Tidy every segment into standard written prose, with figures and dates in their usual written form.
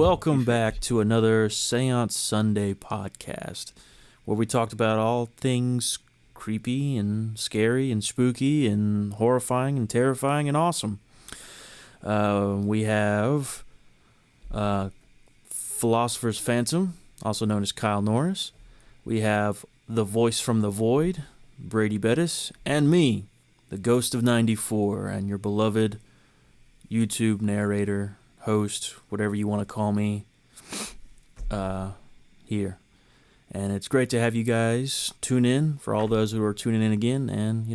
welcome back to another Seance Sunday podcast where we talked about all things creepy and scary and spooky and horrifying and terrifying and awesome. We have Philosopher's Phantom, also known as Kyle Norris. We have the voice from the void, Brady Bettis, and me, the ghost of 94, and your beloved YouTube narrator, host, whatever you want to call me, here. And it's great to have you guys tune in, for all those who are tuning in again. And,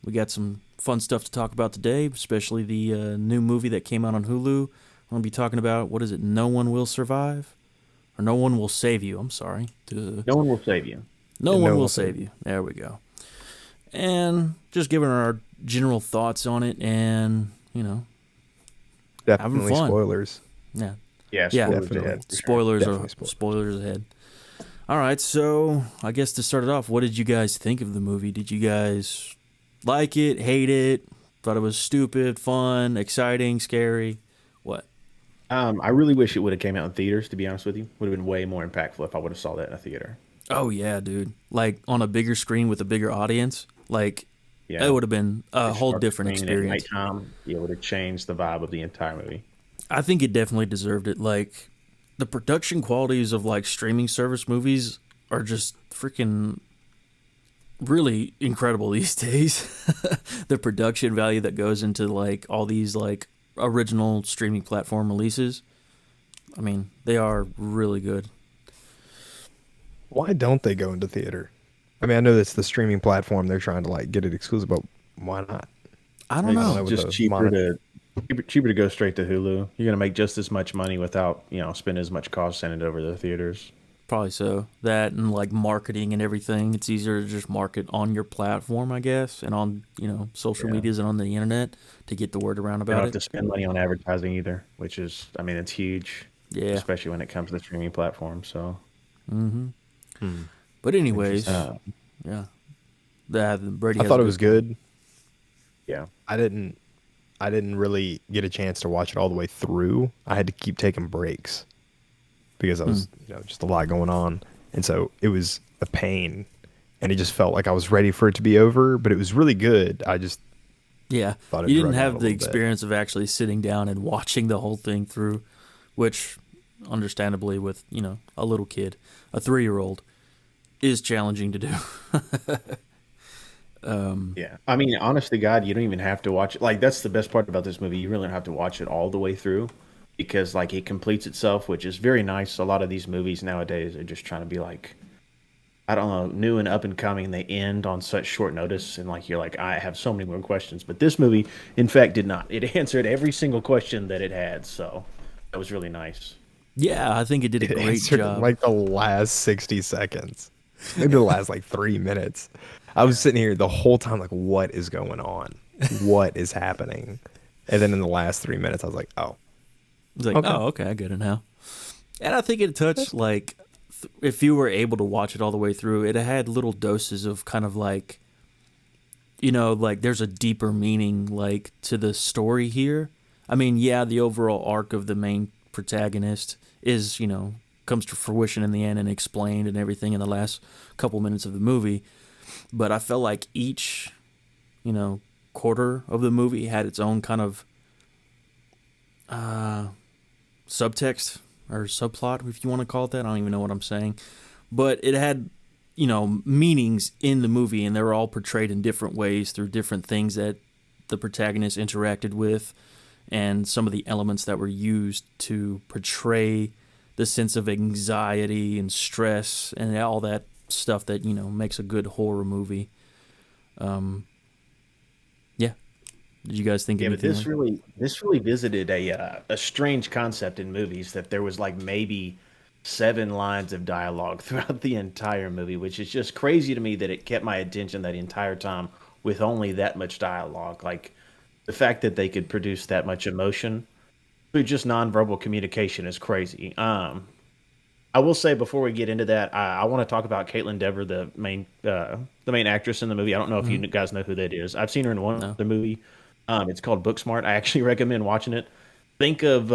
we got some fun stuff to talk about today, especially the new movie that came out on Hulu. We're going to be talking about, what is it, No One Will Survive? Or No One Will Save You, I'm sorry. No One Will Save You. No One Will Save You. There we go. And just giving our general thoughts on it and, Definitely spoilers. Yeah. Yeah, spoilers ahead. Spoilers ahead. All right, so I guess to start it off, what did you guys think of the movie? Did you guys like it, hate it, thought it was stupid, fun, exciting, scary? What? I really wish it would have came out in theaters, to be honest with you. Would have been way more impactful if I would have saw that in a theater. Oh, yeah, dude. Like, on a bigger screen with a bigger audience, Yeah. it would have been a whole different experience. At nighttime, it would have changed the vibe of the entire movie. I think it definitely deserved it. Like, the production qualities of, streaming service movies are just freaking really incredible these days. The production value that goes into, all these, original streaming platform releases, I mean, they are really good. Why don't they go into theater? I mean, I know that's the streaming platform. They're trying to, get it exclusive, but why not? I don't know. It's just cheaper to go straight to Hulu. You're going to make just as much money without, spending as much cost sending it over to the theaters. Probably so. That and marketing and everything. It's easier to just market on your platform, I guess, and on, social medias and on the internet to get the word around about it. You don't have to spend money on advertising either, which is, it's huge. Yeah. Especially when it comes to the streaming platform, so. But anyways, yeah. Brady I thought it was good. Yeah. I didn't really get a chance to watch it all the way through. I had to keep taking breaks because I was, just a lot going on. And so it was a pain, and it just felt like I was ready for it to be over, but it was really good. I just thought it you didn't dragged out have a the little experience of actually sitting down and watching the whole thing through, which understandably with, a little kid, a 3-year-old, is challenging to do. Yeah. I mean, honest to God, you don't even have to watch it. That's the best part about this movie. You really don't have to watch it all the way through because, it completes itself, which is very nice. A lot of these movies nowadays are just trying to be I don't know, new and up and coming. They end on such short notice, and you're I have so many more questions. But this movie, in fact, did not. It answered every single question that it had, so that was really nice. Yeah, I think it did a great answered job. in, the last 60 seconds. Maybe the last 3 minutes. I was sitting here the whole time what is going on? What is happening? And then in the last 3 minutes, I was like, oh. It's okay, I get it now. And I think it touched, if you were able to watch it all the way through, it had little doses of kind of there's a deeper meaning, to the story here. I mean, yeah, the overall arc of the main protagonist is, comes to fruition in the end and explained and everything in the last couple minutes of the movie. But I felt like each, quarter of the movie had its own kind of subtext or subplot, if you want to call it that. I don't even know what I'm saying. But it had, meanings in the movie, and they were all portrayed in different ways through different things that the protagonist interacted with and some of the elements that were used to portray the sense of anxiety and stress and all that stuff that, makes a good horror movie. Yeah. Did you guys think anything? But this really visited a strange concept in movies that there was maybe 7 lines of dialogue throughout the entire movie, which is just crazy to me that it kept my attention that entire time with only that much dialogue. The fact that they could produce that much emotion through just nonverbal communication is crazy. I will say before we get into that, I want to talk about Caitlin Dever, the main actress in the movie. I don't know if you guys know who that is. I've seen her in one other movie. It's called Booksmart. I actually recommend watching it. Think of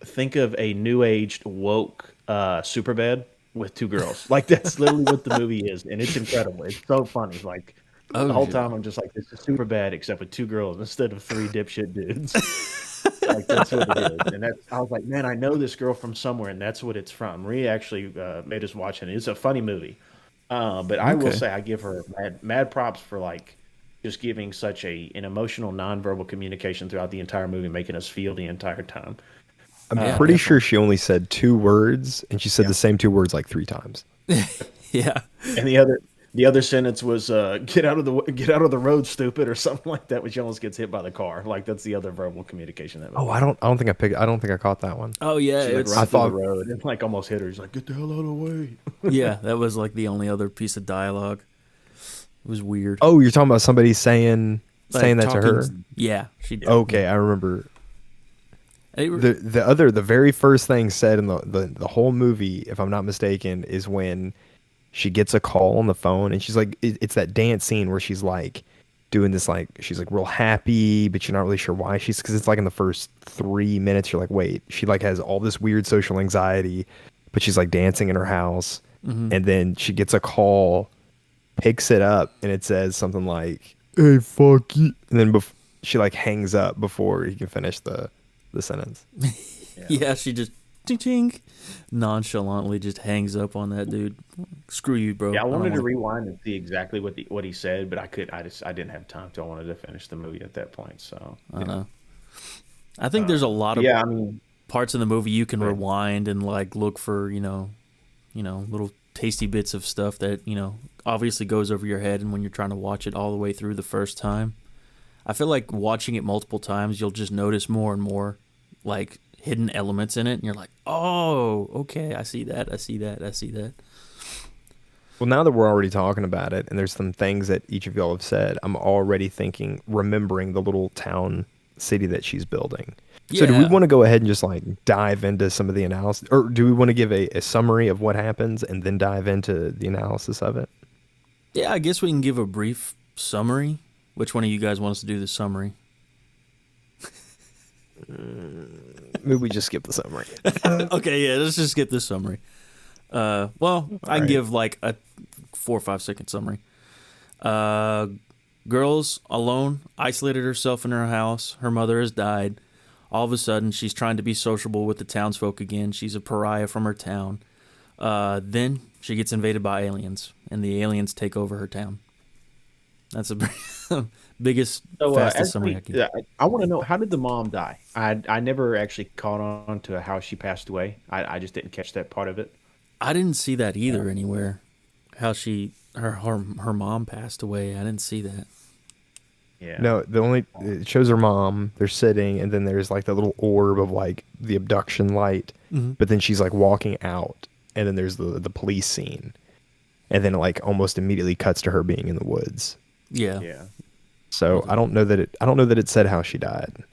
think of a new aged woke Superbad with two girls. Like that's literally what the movie is, and it's incredible. It's so funny. Like the Oh whole shit. time I'm just like, this is super bad, except with two girls instead of three dipshit dudes. Like that's what it is, and that's I was like, man, I know this girl from somewhere, and that's what it's from. Maria actually made us watch it. It's a funny movie, but I will Okay. say I give her mad props for like just giving such an emotional nonverbal communication throughout the entire movie, making us feel the entire time. I'm Yeah, pretty sure definitely. she only said 2 words, and she said Yeah, the same 2 words like 3 times. Yeah. and the other sentence was get out of the road, stupid, or something like that, when she almost gets hit by the car. Like that's the other verbal communication in that Oh, movie. I don't think I caught that one. Oh yeah, She's like I it's running through the thought, road and like almost hit her. He's like, get the hell out of the way. yeah, that was like the only other piece of dialogue. It was weird. oh, you're talking about somebody saying Like that to talking, her. yeah, she, Yeah. yeah. Okay, I remember They were, the very first thing said in the whole movie, if I'm not mistaken, is when she gets a call on the phone, and she's like, it's that dance scene where she's like doing this, like she's like real happy, but you're not really sure why she's, because it's like in the first 3 minutes you're like, wait, she like has all this weird social anxiety, but she's like dancing in her house, hmm and then she gets a call, picks it up, and it says something like, "Hey, fuck you," and then she like hangs up before he can finish the sentence. Yeah. yeah, she just ting ting nonchalantly just hangs up on that dude. Screw you, bro. Yeah, I I don't wanted to want rewind and see exactly what he said, but I didn't have time to. I wanted to finish the movie at that point. So to. I yeah. know. I think there's a lot But of yeah, I mean, parts in the movie you can but rewind and like look for, little tasty bits of stuff that obviously goes over your head, and when you're trying to watch it all the way through the first time. I feel like watching it multiple times, you'll just notice more and more like hidden elements in it, and you're like, oh, okay, I see that, I see that, I see that. Well, now that we're already talking about it, and there's some things that each of y'all have said, I'm already remembering the little town city that she's building. So, do we Yeah, want to go ahead and just like dive into some of the analysis, or do we want to give a summary of what happens and then dive into the analysis of it? yeah. I guess we can give a brief summary. Which one of you guys wants to do the summary? Maybe we just skip the summary. Okay, yeah, let's just get this summary. Well, I All can right. give like a 4 or 5 second summary. Uh, Girls alone, isolated herself in her house. Her mother has died. All of a sudden, she's trying to be sociable with the townsfolk again. She's a pariah from her town. Then she gets invaded by aliens, and the aliens take over her town. That's the biggest, so fastest summary I can. I want to know, how did the mom die? I never actually caught on to how she passed away. I just didn't catch that part of it. I didn't see that either anywhere. How her mom passed away. I didn't see that. Yeah. No, it shows her mom. They're sitting, and then there's like the little orb of like the abduction light, hmm but then she's like walking out, and then there's the police scene, and then it like almost immediately cuts to her being in the woods. Yeah, Yeah. So I don't know that it said how she died.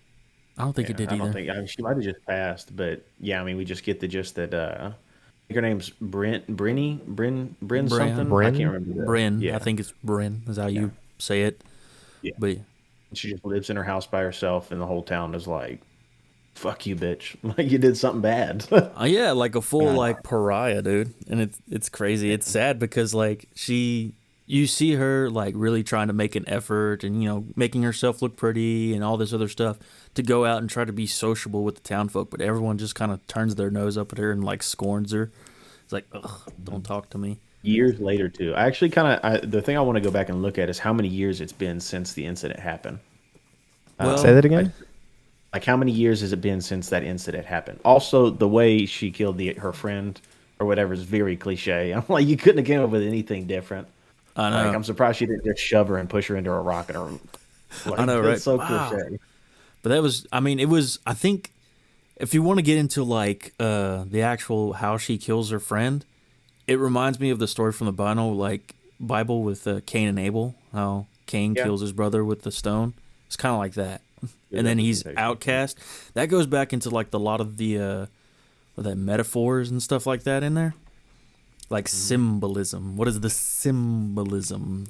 I don't think it Yeah. did I don't either. think, I mean, she might have just passed, but yeah, I mean, we just get the gist that I think her name's Bryn Bran, something. I can't Bryn? remember that. Bryn. I Yeah. think it's Bryn is how Yeah. you say it. Yeah. But She just lives in her house by herself, and the whole town is like, "Fuck you, bitch! Like you did something bad." yeah, like a full Uh, like pariah, dude. And it's crazy. It's sad because like you see her like really trying to make an effort and making herself look pretty and all this other stuff to go out and try to be sociable with the townfolk, but everyone just kind of turns their nose up at her and like scorns her. It's like, ugh, don't talk to me. Years later, too. I actually the thing I want to go back and look at is how many years it's been since the incident happened. Say Well, that Like, again. how many years has it been since that incident happened? Also, the way she killed her friend or whatever is very cliche. I'm like, you couldn't have came up with anything different. I Like, know, I'm surprised she didn't just shove her and push her into a rocket. Or I like know, right? that's so Wow. cliche. But that was, I mean, it was, I think if you want to get into like the actual how she kills her friend, it reminds me of the story from the Bible with Cain and Abel, how Cain Yeah, kills his brother with the stone. It's kind of like that. good And then he's representation. outcast. That goes back into like a lot of the that metaphors and stuff like that in there. like symbolism. What is the symbolism?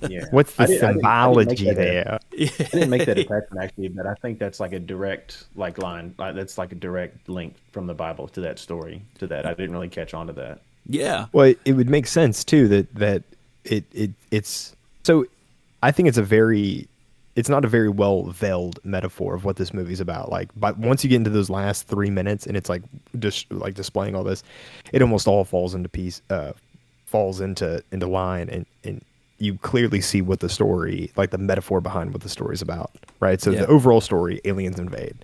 Yeah. What's the I didn't make symbology that there? I didn't make that attachment actually, but I think that's like a direct like line. That's like a direct link from the Bible to that story. To that, I didn't really catch on to that. Yeah. Well, it would make sense too that it's so. I think it's not a very well veiled metaphor of what this movie's about. Like, but once you get into those last 3 minutes and it's like just like displaying all this, it almost all falls falls into line, and you clearly see what the story, like the metaphor behind what the story's about, right? So Yeah. the overall story, aliens invade,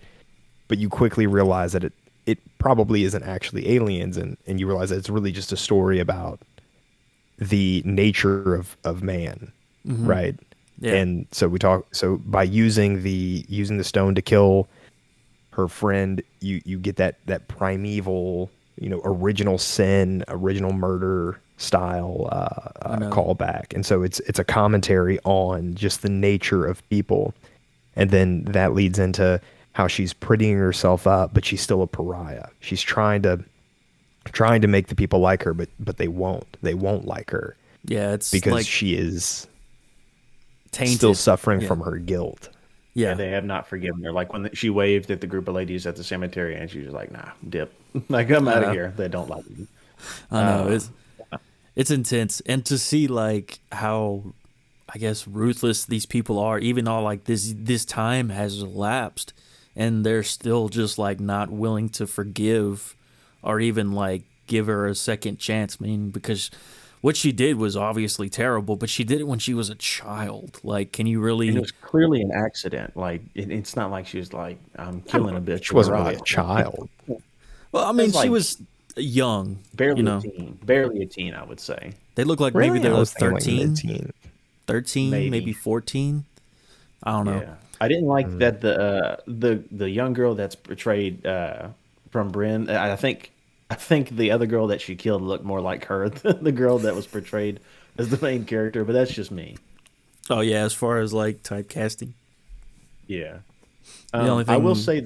but you quickly realize that it probably isn't actually aliens, and you realize that it's really just a story about the nature of man, right? Yeah. And so by using the stone to kill her friend, you get that primeval, original sin, original murder style callback. And so it's a commentary on just the nature of people. And then that leads into how she's prettying herself up, but she's still a pariah. She's trying to make the people like her, but they won't like her. Yeah, it's because like she is tainted. still suffering Yeah. from her guilt. Yeah. Yeah, they have not forgiven her. Like when she waved at the group of ladies at the cemetery, and she was like, "Nah, dip. Like I'm out of here. They don't like me." I know it's intense, and to see like how I guess ruthless these people are, even all like this time has elapsed, and they're still just like not willing to forgive, or even like give her a second chance. I mean, because what she did was obviously terrible, but she did it when she was a child. Like, can you really? And it was clearly an accident. Like it's not like she was like, "I'm killing a bitch." She wasn't really a Uriah. child. Well, I mean, It's she like was young. barely you know, a teen. Barely a teen, I would say. they look like Really? maybe they I were was thinking like 13, mid-teen. 13, Maybe. maybe 14. I don't know. Yeah, I didn't like that the young girl that's portrayed from Bryn. I think the other girl that she killed looked more like her than the girl that was portrayed as the main character. But that's just me. Oh yeah, as far as like typecasting. Yeah. The only I will thing- say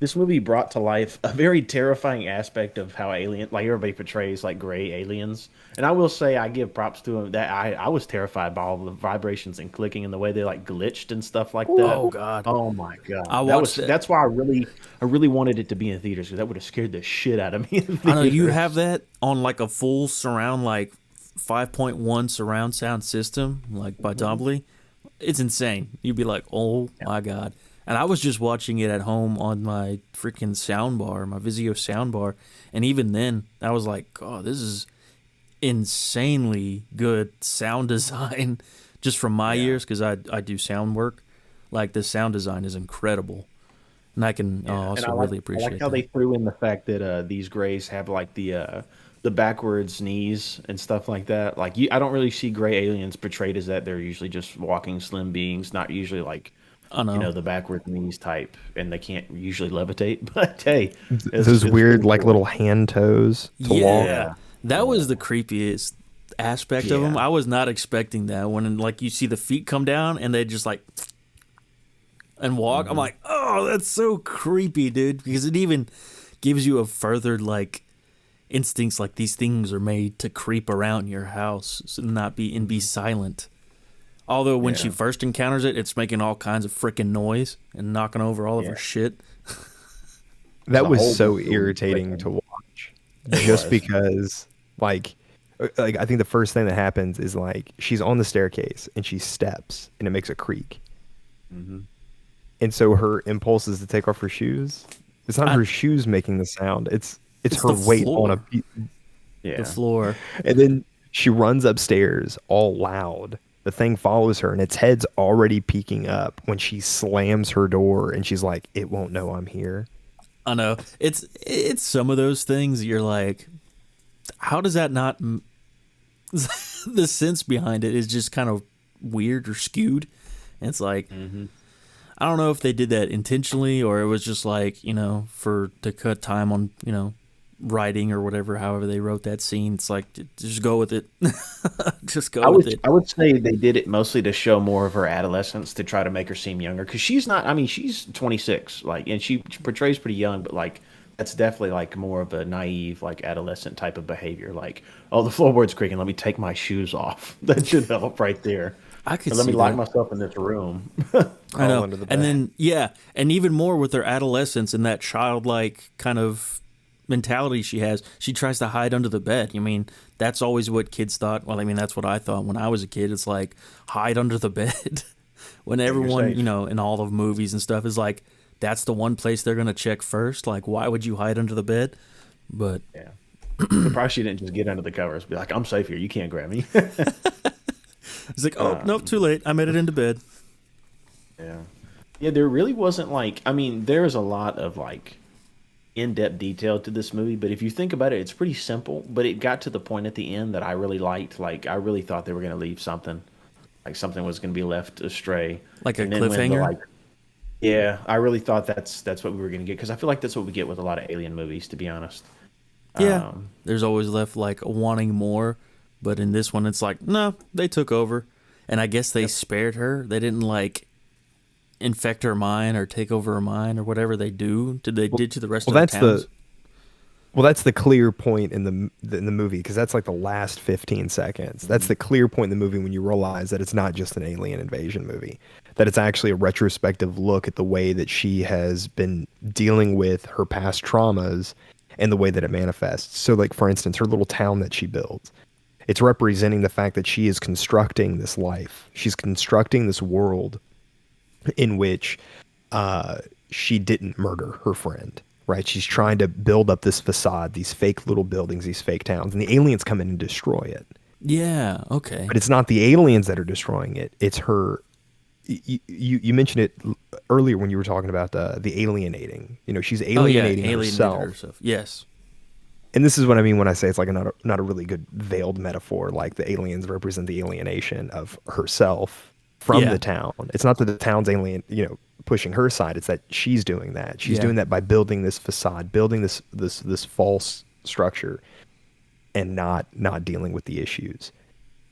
this movie brought to life a very terrifying aspect of how like everybody portrays like gray aliens. And I will say I give props to them that I was terrified by all the vibrations and clicking and the way they like glitched and stuff like that. Oh, God. Oh my god. I watched that. That's why I really wanted it to be in theaters because that would have scared the shit out of me. In I know you theaters. have that on like a full surround, like 5.1 surround sound system, like by Dobley. It's insane. You'd be like, oh my God. And I was just watching it at home on my freaking soundbar, my Vizio soundbar. And even then, I was like, oh, this is insanely good sound design just from my ears, because I do sound work. Like, the sound design is incredible. And I can also And I really appreciate I like how that. they threw in the fact that these grays have like the backwards knees and stuff like that. Like I don't really see gray aliens portrayed as that. They're usually just walking slim beings, not usually like I know. the backwards knees type, and they can't usually levitate. But hey, Those weird like little hand toes to walk. Yeah, that was the creepiest aspect of them. Yeah. I was not expecting that when like you see the feet come down and they just like and walk. I'm like, oh, that's so creepy, dude. Because it even gives you a further like instincts, like these things are made to creep around your house, so not be silent. Although when she first encounters it, it's making all kinds of freaking noise and knocking over all of her shit. That a was whole so different irritating thing. to watch. Just because like I think the first thing that happens is like she's on the staircase and she steps and it makes a creak. And so her impulse is to take off her shoes. It's not her shoes making the sound. It's her the weight floor. on a Yeah. The floor. And then she runs upstairs all loud. The thing follows her and its head's already peeking up when she slams her door and she's like, it won't know I'm here. I know. It's some of those things you're like, how does that not the sense behind it is just kind of weird or skewed. And it's like I don't know if they did that intentionally or it was just like, for to cut time on, writing or whatever, however they wrote that scene. It's like, just go with it. Just go with it. I would say they did it mostly to show more of her adolescence, to try to make her seem younger, because she's not. I mean, she's 26, like, and she portrays pretty young, but like that's definitely like more of a naive, like adolescent type of behavior. Like, oh, the floorboard's creaking. Let me take my shoes off. That should help right there. I could Or let me see lock that. myself in this room. I Crawl know. under the And bed. then, yeah, and even more with her adolescence and that childlike kind of mentality she has, she tries to hide under the bed. I mean, that's always what kids thought. Well, I mean, that's what I thought when I was a kid. It's like, hide under the bed. When Yeah, you're everyone, safe. in all of movies and stuff is like, that's the one place they're going to check first. Like, why would you hide under the bed? But Yeah. Surprised she didn't just get under the covers. Be like, I'm safe here. You can't grab me. it's like, oh, nope, too late. I made it into bed. Yeah. Yeah, there really wasn't like, I mean, there's a lot of like in-depth detail to this movie, but if you think about it, it's pretty simple, but it got to the point at the end that I really liked. Like, I really thought they were going to leave something, like something was going to be left astray. Like a And then when the cliffhanger? like, yeah, I really thought that's what we were going to get because I feel like that's what we get with a lot of alien movies, to be honest. Yeah. Um, There's always left like wanting more, but in this one it's like, no, they took over. And I guess they spared her. They didn't like infect her mind or take over her mind or whatever they did to the rest Well, of the that's towns. that's the clear point in the movie because that's like the last 15 seconds. That's the clear point in the movie when you realize that it's not just an alien invasion movie, that it's actually a retrospective look at the way that she has been dealing with her past traumas and the way that it manifests. So, like for instance, her little town that she builds, it's representing the fact that she is constructing this life. She's constructing this world in which she didn't murder her friend, right? She's trying to build up this facade, these fake little buildings, these fake towns, and the aliens come in and destroy it. Yeah, okay. But it's not the aliens that are destroying it. It's her. You mentioned it earlier when you were talking about the alienating. You know, she's Oh yeah, alienating alienated herself. herself. Yes. And this is what I mean when I say it's like not a really good veiled metaphor. Like the aliens represent the alienation of herself from Yeah. the town. It's not that the town's pushing her side. It's that she's doing that. She's Yeah. doing that by building this facade, building this false structure, and not dealing with the issues.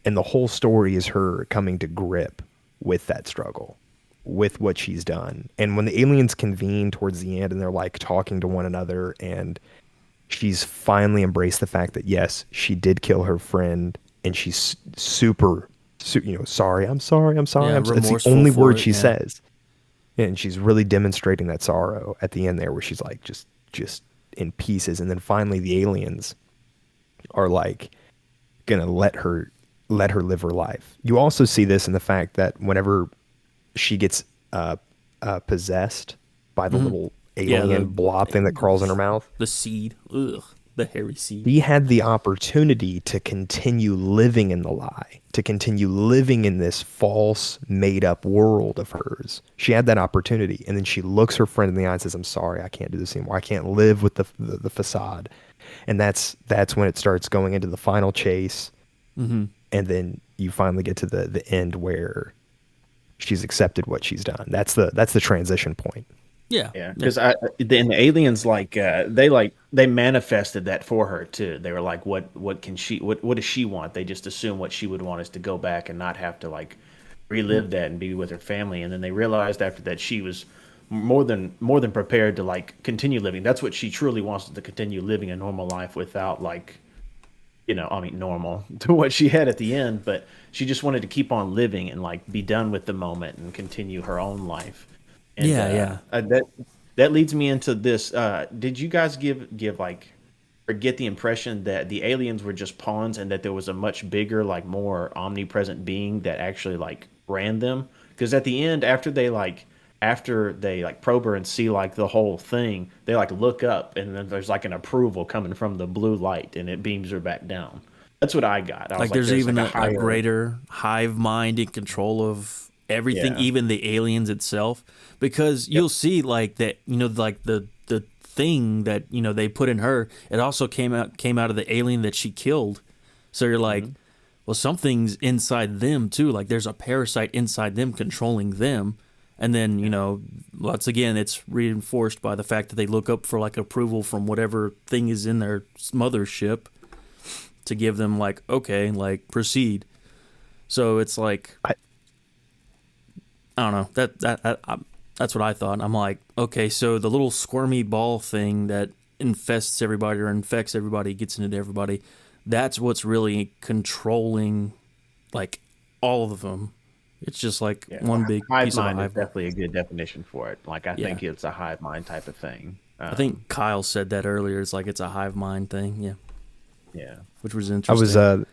And the whole story is her coming to grip with that struggle, with what she's done. And when the aliens convene towards the end and they're like talking to one another and she's finally embraced the fact that yes, she did kill her friend, and she's sorry, I'm sorry, I'm sorry. Yeah, It's the remorseful only for word it, she yeah. says, and she's really demonstrating that sorrow at the end there, where she's like just in pieces, and then finally the aliens are like gonna let her live her life. You also see this in the fact that whenever she gets possessed by the little Yeah, alien blob thing that crawls in her mouth, the seed. Ugh. The hairy seed. he had the opportunity to continue living in the lie, to continue living in this false, made up world of hers. She had that opportunity. And then she looks her friend in the eye and says, I'm sorry, I can't do this anymore. I can't live with the facade. And that's when it starts going into the final chase. Mm-hmm. And then you finally get to the end where she's accepted what she's done. That's the transition point. Yeah. Yeah, because the aliens they manifested that for her too. They were like, what does she want? They just assume what she would want is to go back and not have to like relive that and be with her family. And then they realized after that she was more than prepared to like continue living. That's what she truly wants, to continue living a normal life without like, I mean, normal to what she had at the end, but she just wanted to keep on living and like be done with the moment and continue her own life. And, Yeah. that leads me into this. Did you guys give like or get the impression that the aliens were just pawns and that there was a much bigger, like more omnipresent being that actually like ran them? Because at the end, after they probe her and see like the whole thing, they like look up and then there's like an approval coming from the blue light and it beams her back down. That's what I got. I was Like there's even like a higher. greater hive mind in control of everything, Yeah. even the aliens itself. Because you'll see like that, like the thing that, they put in her, it also came out of the alien that she killed. So you're like, well, something's inside them too. Like there's a parasite inside them controlling them. And then, once again, it's reinforced by the fact that they look up for like approval from whatever thing is in their mothership to give them like, okay, like proceed. So it's like, I don't know, that's what I thought. I'm like, okay, so the little squirmy ball thing that infests everybody or infects everybody, gets into everybody. That's what's really controlling, like, all of them. It's just like one big hive piece of a mind is hive mind. definitely a good definition for it. Like I Yeah. think it's a hive mind type of thing. I think Kyle said that earlier. It's like it's a hive mind thing. Yeah. Yeah. Which was I interesting. was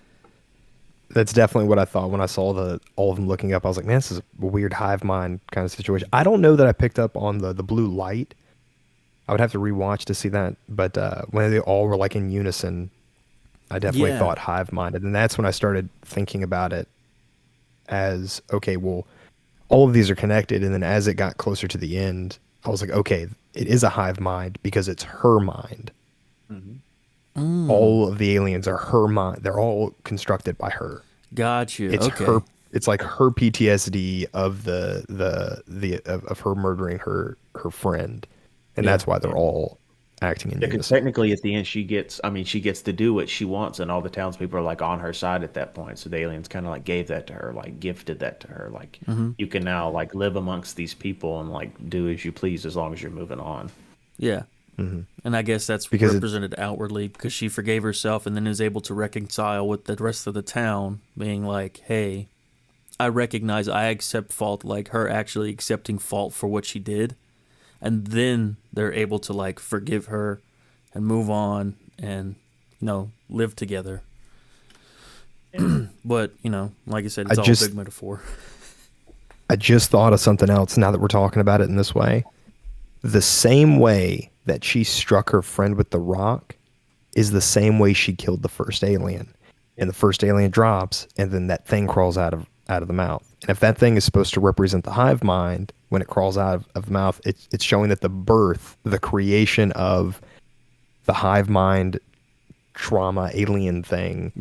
that's definitely what I thought when I saw all of them looking up. I was like, man, this is a weird hive mind kind of situation. I don't know that I picked up on the blue light. I would have to rewatch to see that. But when they all were like in unison, I definitely Yeah. thought hive minded. And that's when I started thinking about it as, okay, well, all of these are connected. And then as it got closer to the end, I was like, okay, it is a hive mind because it's her mind. All of the aliens are her mind. They're all constructed by her. Got you. It's Okay. her. It's like her PTSD of of her murdering her friend, and Yeah. that's why they're all acting in Because unison. technically, at the end, she gets to do what she wants, and all the townspeople are like on her side at that point. So the aliens kind of like gave that to her, like gifted that to her. Like you can now like live amongst these people and like do as you please as long as you're moving on. Yeah. And I guess that's Because represented outwardly because she forgave herself and then is able to reconcile with the rest of the town, being like, hey, I recognize I accept fault, like her actually accepting fault for what she did. And then they're able to like forgive her and move on and, live together. But, like I said, it's all a big metaphor. I just thought of something else now that we're talking about it in this way. The same way that she struck her friend with the rock is the same way she killed the first alien. And the first alien drops, and then that thing crawls out of the mouth. And if that thing is supposed to represent the hive mind, when it crawls out of the mouth, it's showing that the creation of the hive mind trauma alien thing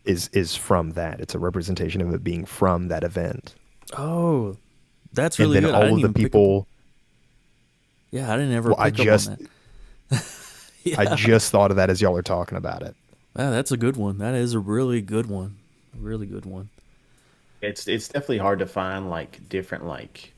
is from that. It's a representation of it being from that event. Oh, that's really and then good. I all didn't of the even pick up people. Yeah, I didn't ever Well, pick up on that. I just thought of that as y'all are talking about it. Wow, that's a good one. That is a really good one. A really good one. It's definitely hard to find like different like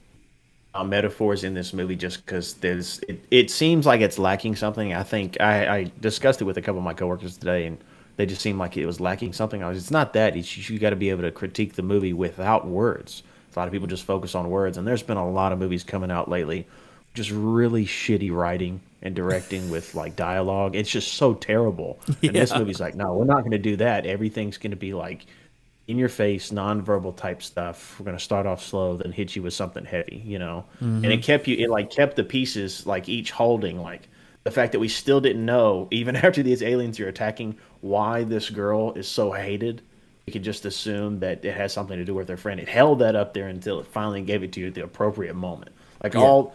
metaphors in this movie just because it seems like it's lacking something. I think I discussed it with a couple of my coworkers today, and they just seemed like it was lacking something. It's not that. You got to be able to critique the movie without words. A lot of people just focus on words, and there's been a lot of movies coming out lately, just really shitty writing and directing with like dialogue. It's just so terrible. And this movie's like, no, we're not going to do that. Everything's going to be like in your face, nonverbal type stuff. We're going to start off slow, then hit you with something heavy, And it kept the pieces like each holding, like the fact that we still didn't know, even after these aliens are attacking, why this girl is so hated. We could just assume that it has something to do with her friend. It held that up there until it finally gave it to you at the appropriate moment. Like all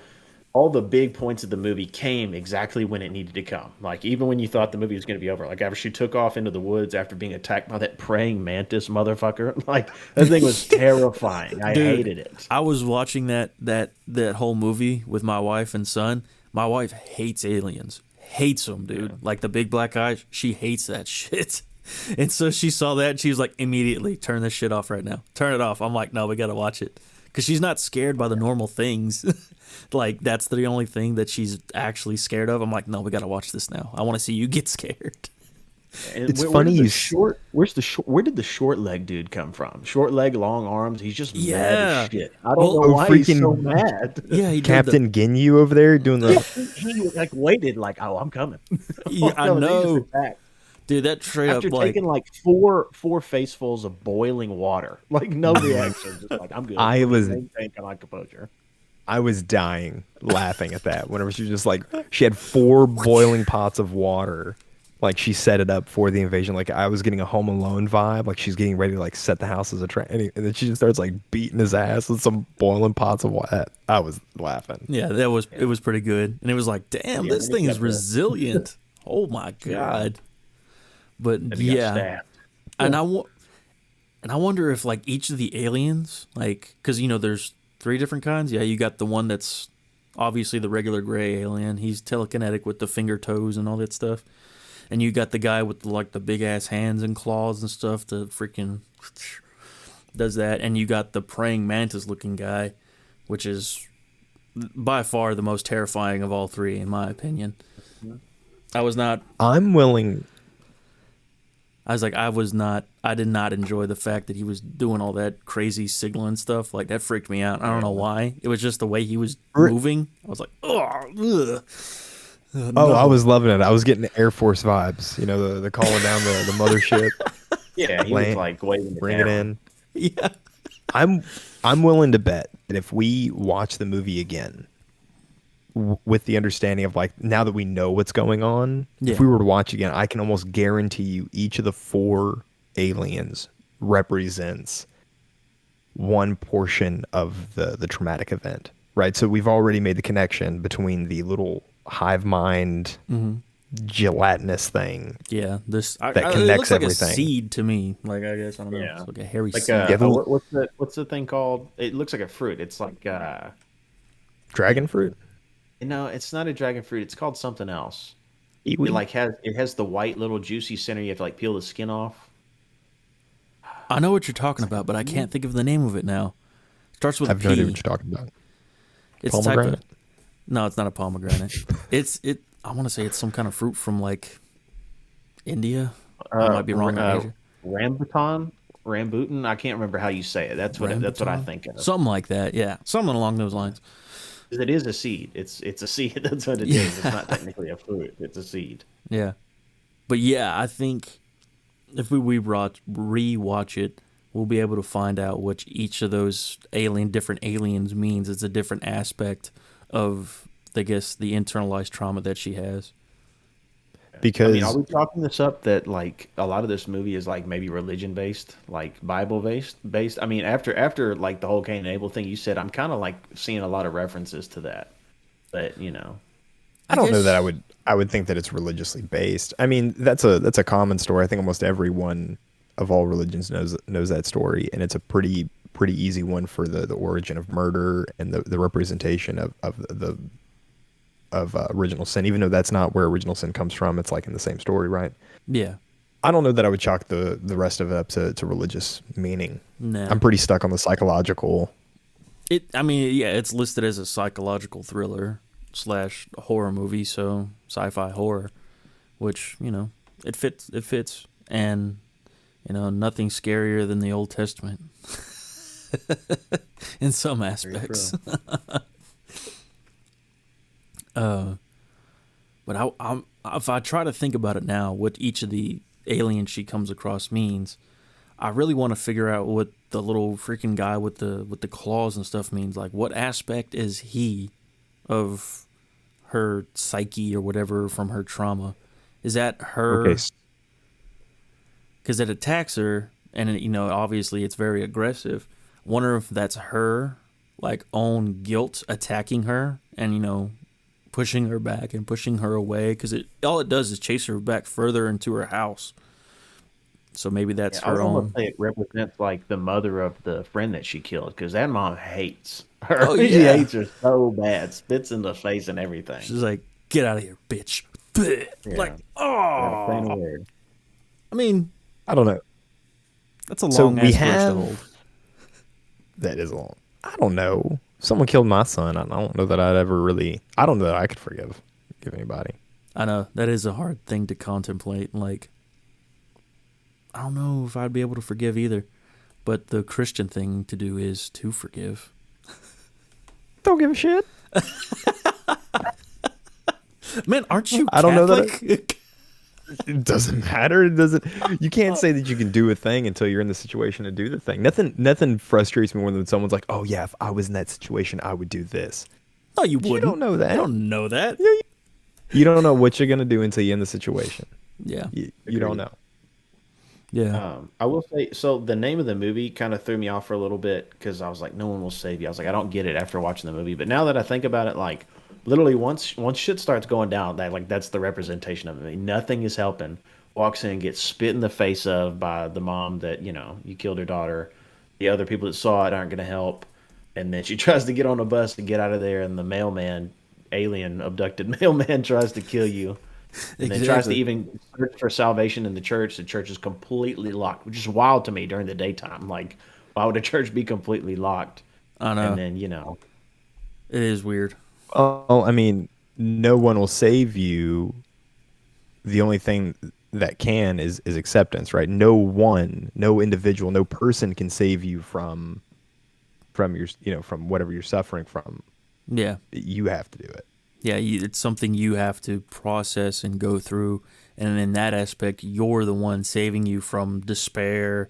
the big points of the movie came exactly when it needed to come. Like even when you thought the movie was going to be over, like after she took off into the woods after being attacked by that praying mantis motherfucker, like that thing was terrifying. I hated it. I was watching that whole movie with my wife and son. My wife hates aliens, hates them, dude. Yeah. Like the big black eyes, she hates that shit. And so she saw that and she was like, immediately turn this shit off right now. Turn it off. I'm like, no, we got to watch it. Because she's not scared by the normal things. Like, that's the only thing that she's actually scared of. I'm like, no, we got to watch this now. I want to see you get scared. And where did the short leg dude come from? Short leg, long arms. He's just mad as shit. I don't know why he's so mad. Yeah, he Captain Ginyu over there doing the. He like waited, like, oh, I'm coming. Yeah, I know. Dude, that straight After up like taking like four facefuls of boiling water, like no reaction, just like I'm good. I was maintain my composure. I was dying laughing at that whenever she was just like she had 4 boiling pots of water, like she set it up for the invasion. Like I was getting a Home Alone vibe, like she's getting ready to like set the house as a trap, and then she just starts like beating his ass with some boiling pots of water. I was laughing. Yeah, it was pretty good, and it was like, damn, this thing is resilient. Oh my god. But yeah, and I wonder if like each of the aliens, like, because there's 3 different kinds. Yeah, you got the one that's obviously the regular gray alien. He's telekinetic with the finger toes and all that stuff. And you got the guy with like the big ass hands and claws and stuff. The freaking does that. And you got the praying mantis looking guy, which is by far the most terrifying of all 3 in my opinion. I was not. I'm willing. I was like, I did not enjoy the fact that he was doing all that crazy signaling stuff. Like, that freaked me out. I don't know why. It was just the way he was moving. I was like, oh, Oh, I no. was loving it. I was getting Air Force vibes. You know, the calling down the mothership, Yeah, he was land, like waving it bring it down. in. Yeah. I'm willing to bet that if we watch the movie again with the understanding of like now that we know what's going on, Yeah. if we were to watch again, I can almost guarantee you each of the 4 aliens represents one portion of the traumatic event, right? So we've already made the connection between the little hive mind gelatinous thing Yeah. that It connects looks like a everything. seed to me. Like, I guess, I don't know. Yeah. It's like a hairy Like seed. Yeah, the what's the thing called? It looks like a fruit. It's like dragon fruit, no, it's not a dragon fruit. It's called something else. It iwi. like has the white little juicy center. You have to like peel the skin off. I know what you're talking about, but I can't think of the name of it now. Starts with I a have no idea P. what you're talking about. It's a type of. Pomegranate. No, it's not a pomegranate. I want to say it's some kind of fruit from like India. I might be wrong on Asia. Rambutan. I can't remember how you say it. That's what I Rambutan? think of. Something like that. Yeah, something along those lines. It is a seed. It's a seed. That's what it is. It's not technically a fruit. It's a seed. Yeah, but yeah, I think if we rewatch it, we'll be able to find out what each of those different aliens means. It's a different aspect of, I guess, the internalized trauma that she has. Because I mean, are we chalking this up that like a lot of this movie is like maybe religion based, like Bible based? I mean, after like the whole Cain and Abel thing, you said I'm kind of like seeing a lot of references to that, but I don't know guess- that I would think that it's religiously based. I mean, that's a common story. I think almost everyone of all religions knows that story, and it's a pretty easy one for the origin of murder and the representation of original sin. Even though that's not where original sin comes from, it's like in the same story, right? Yeah. I don't know that I would chalk the rest of it up to religious meaning. No. I'm pretty stuck on the psychological. I mean, yeah, it's listed as a psychological thriller / horror movie, so sci-fi horror, which, it fits. It fits. And, nothing scarier than the Old Testament in some aspects. But if I try to think about it now, what each of the aliens she comes across means, I really want to figure out what the little freaking guy with the claws and stuff means. Like, what aspect is he of her psyche or whatever from her trauma? Is that her? Okay. Because it attacks her, and obviously it's very aggressive. Wonder if that's her, like, own guilt attacking her, and pushing her back and pushing her away. Because all it does is chase her back further into her house. So maybe that's I her would own. almost say it represents like the mother of the friend that she killed because that mom hates her. Oh, She yeah. hates her so bad, spits in the face and everything. She's like, "Get out of here, bitch!" Like, Without saying a oh. word. I mean, I don't know. that's a So long we ass grudge to have hold. that is long. I don't know. Someone killed my son. I don't know that I'd ever really. I don't know that I could forgive anybody. I know that is a hard thing to contemplate. Like, I don't know if I'd be able to forgive either. But the Christian thing to do is to forgive. Don't give a shit. Man, aren't you Catholic? I don't know that It doesn't matter. It doesn't. You can't say that you can do a thing until you're in the situation to do the thing. Nothing frustrates me more than when someone's like, "Oh yeah, if I was in that situation, I would do this." No, you wouldn't. You don't know that. You don't know that. You don't know what you're gonna do until you're in the situation. Yeah. You don't know. Yeah. I will say, so the name of the movie kind of threw me off for a little bit because I was like, no one will save you. I was like, I don't get it after watching the movie. But now that I think about it, like, literally once shit starts going down, that's the representation of it. Nothing is helping. Walks in, gets spit in the face of by the mom that, you killed her daughter. The other people that saw it aren't going to help. And then she tries to get on a bus to get out of there, and the alien abducted mailman tries to kill you. And then tries to even search for salvation in the church. The church is completely locked, which is wild to me during the daytime. Like, why would a church be completely locked? I know. And then, It is weird. Oh, I mean, no one will save you the only thing that can is acceptance, right? No individual, no person can save you from your, from whatever you're suffering from. Yeah. You have to do it. Yeah, it's something you have to process and go through. And in that aspect, you're the one saving you from despair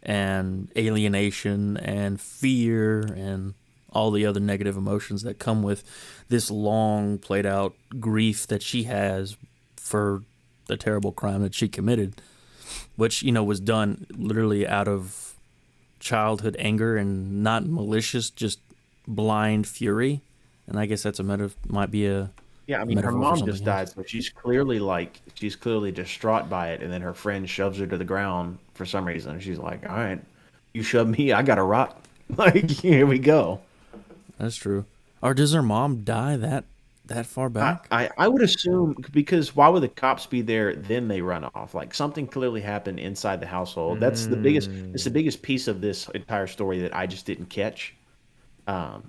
and alienation and fear and all the other negative emotions that come with this long, played out grief that she has for the terrible crime that she committed, which, was done literally out of childhood anger and not malicious, just blind fury. And I guess that's might be a Yeah, I mean, her metaphor for mom just something else. died, so she's clearly distraught by it, and then her friend shoves her to the ground for some reason. She's like, "All right, you shove me, I got to rot." Like, here we go. That's true. Or does her mom die that far back? I would assume because why would the cops be there? Then they run off. Like something clearly happened inside the household. That's the biggest. It's the Mm. biggest piece of this entire story that I just didn't catch.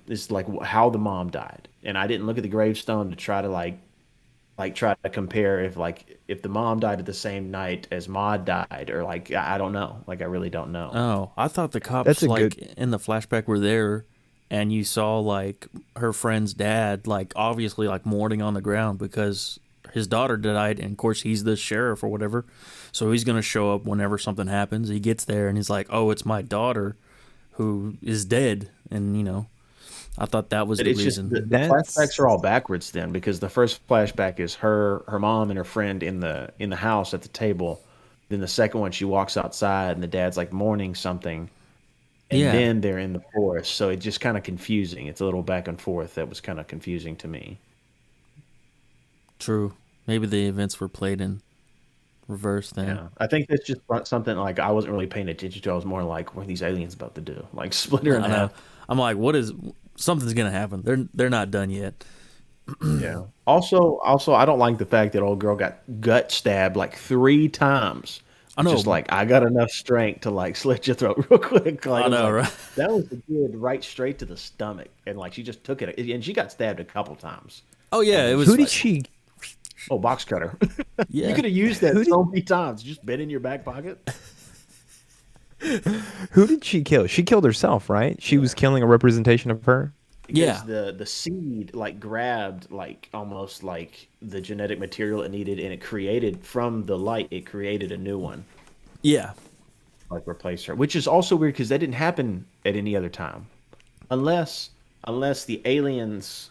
Is like how the mom died, and I didn't look at the gravestone to try to try to compare if the mom died at the same night as Maud died, or like I don't know. Like I really don't know. Oh, I thought the That's cops a good. like in the flashback were there and you saw like her friend's dad like obviously like mourning on the ground because his daughter died and of course he's the sheriff or whatever. So he's going to show up whenever something happens. He gets there and he's like, "Oh, it's my daughter who is dead." And I thought that was But the it's just reason. the flashbacks That's are all backwards then because the first flashback is her mom and her friend in the house at the table. Then the second one she walks outside and the dad's like mourning something, and Yeah, then they're in the forest. So it's just kind of confusing. It's a little back and forth that was kind of confusing to me. true. Maybe the events were played in reverse then. Yeah, I think that's just something like I wasn't really paying attention to. I was more like, what are these aliens about to do? Like split her in I know. half. I'm like, what is something's going to happen. They're not done yet. Yeah. Also, I don't like the fact that old girl got gut stabbed like 3 times. I Just know. like I got enough strength to like slit your throat real quick. Like I I was know, like, right? that was the kid right straight to the stomach, and like she just took it, and she got stabbed a couple times. Oh yeah, it And was who did like, she? oh, box cutter. You yeah. could have used that Who did so many times. Just been in your back pocket. who did she kill? She killed herself, right? She was Yeah. killing a representation of her. Yeah. Because the seed like grabbed like almost like the genetic material it needed, and it created from the light. It created a new one. Yeah. Like replace her, which is also weird because that didn't happen at any other time, unless the aliens.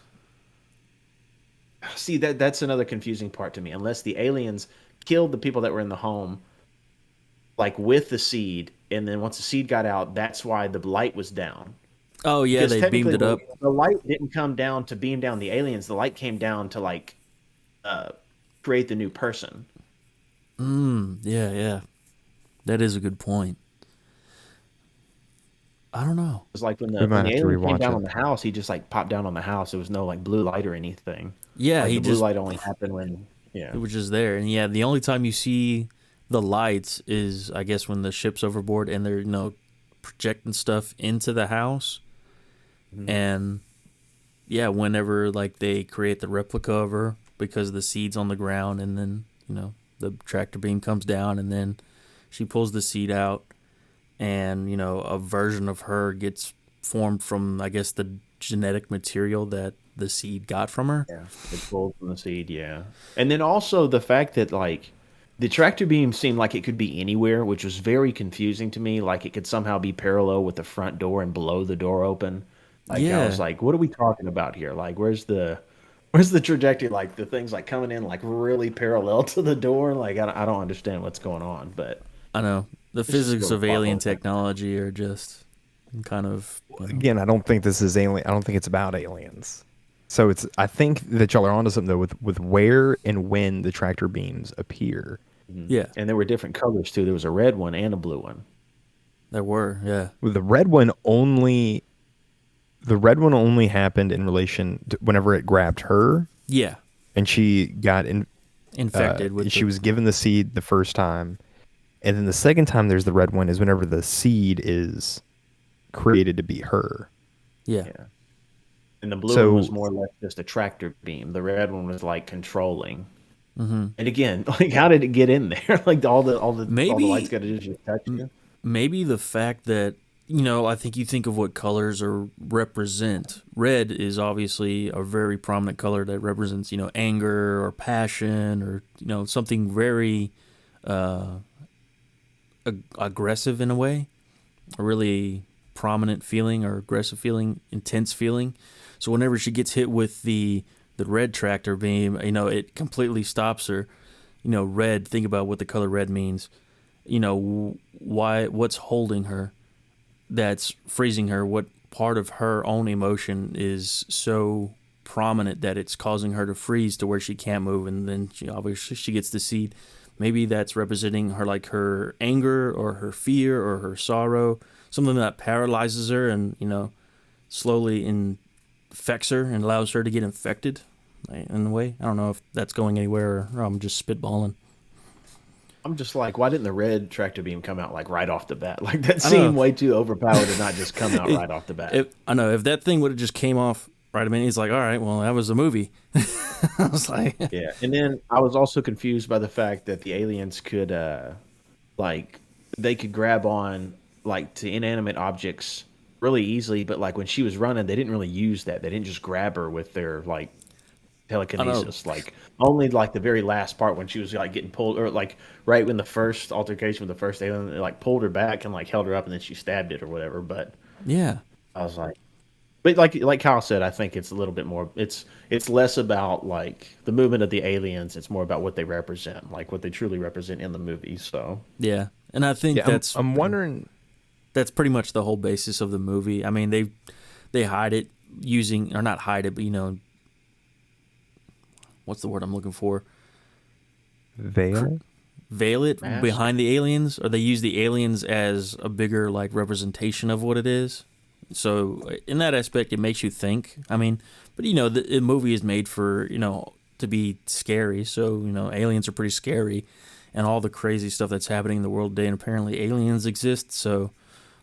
See that's another confusing part to me. Unless the aliens killed the people that were in the home, like with the seed, and then once the seed got out, that's why the light was down. Oh yeah, Because they beamed technically, it up. the light didn't come down to beam down the aliens. The light came down to like uh, create the new person. Yeah, yeah. That is a good point. I don't know. It's like We when might the have to alien came rewatch down it. on the house, he just like popped down on the house. There was no like blue light or anything. Yeah, Like he the blue just light only happened when it yeah. was just there. And yeah, the only time you see the lights is I guess when the ship's overboard and they're, projecting stuff into the house. Mhm. And yeah, whenever like they create the replica of her because the seed's on the ground and then, the tractor beam comes down and then she pulls the seed out and, a version of her gets formed from I guess the genetic material that the seed got from her. Yeah, it pulled from the seed, yeah. And then also the fact that like the tractor beam seemed like it could be anywhere, which was very confusing to me. Like it could somehow be parallel with the front door and blow the door open. Like I was Yeah, like, what are we talking about here? Like where's the trajectory? Like the thing's like coming in like really parallel to the door. Like I don't understand what's going on, but I know. The it's just a physics little of plot alien hole. technology are just kind of, Again, I don't think this is alien. I don't think it's about aliens. So it's. I think that y'all are onto something though with where and when the tractor beams appear. Mhm. yeah, And there were different colors too. There was a red one and a blue one. there were, yeah. With the red one only happened in relation to whenever it grabbed her Yeah, and she got in. infected with She the, was given the seed the first time, and then the second time there's the red one is whenever the seed is created to be her. yeah. Yeah. And the blue one was So more or less just a tractor beam. The red one was like controlling. And again, like how did it get in there? Like all the lights Maybe got to just touch you. maybe the fact that I think you think of what colors are represent. Red is obviously a very prominent color that represents anger or passion or something very aggressive in a way, a really prominent feeling or aggressive feeling, intense feeling. So whenever she gets hit with the red tractor beam, it completely stops her. Red. Think about what the color red means. What's holding her, that's freezing her, what part of her own emotion is so prominent that it's causing her to freeze to where she can't move, and then she gets the seed. Maybe that's representing her, like her anger or her fear or her sorrow, something that paralyzes her and slowly infects her and allows her to get infected in a way. I don't know if that's going anywhere or I'm just spitballing. I'm just like, why didn't the red tractor beam come out like right off the bat? Like that I don't know. seemed way too overpowered to not just come out right off the bat. I know if that thing would have just came off right. I mean, he's like, all right, well, that was the movie. I was like, Yeah, and then I was also confused by the fact that the aliens could, like, they could grab on like to inanimate objects really easily, but like when she was running, they didn't really use that. They didn't just grab her with their like I don't know. telekinesis. Like only like the very last part when she was like getting pulled, or like right when the first altercation with the first alien, they like pulled her back and like held her up, and then she stabbed it or whatever. But Yeah, I was like, but like Kyle said, I think it's a little bit more. It's less about like the movement of the aliens. It's more about what they represent, like what they truly represent in the movie. So yeah, and I think Yeah, I'm wondering. that's pretty much the whole basis of the movie. I mean, they hide it using, or not hide it, but what's the word I'm looking for? Veil? Veil it mask. behind the aliens, or they use the aliens as a bigger like representation of what it is. So in that aspect, it makes you think. I mean, but the movie is made for to be scary. So aliens are pretty scary, and all the crazy stuff that's happening in the world today. And apparently, aliens exist. So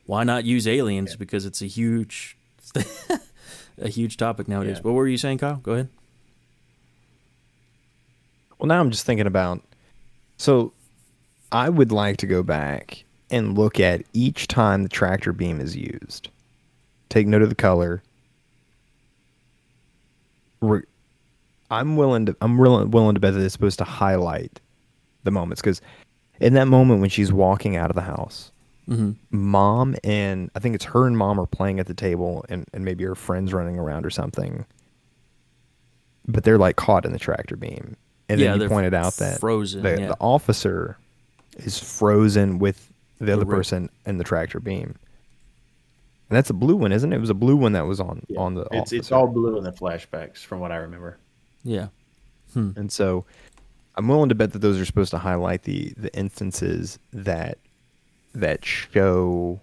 why not use aliens? Because it's a huge, a huge topic nowadays. Yeah. What were you saying, Kyle? Go ahead. Well, now I'm just thinking about. So I would like to go back and look at each time the tractor beam is used. Take note of the color. Re- I'm willing to bet that it's supposed to highlight the moments, because in that moment when she's walking out of the house, Mm-hmm. mom and I think it's her and mom are playing at the table, and maybe her friends running around or something, but they're like caught in the tractor beam. And Yeah, then you they're pointed out that frozen. the, Yeah, the officer is frozen with the the other rope. person in the tractor beam. And that's a blue one, isn't it? It was a blue one that was on Yeah, on the it's officer. all blue in the flashbacks from what I remember. Yeah. And so I'm willing to bet that those are supposed to highlight the instances that show,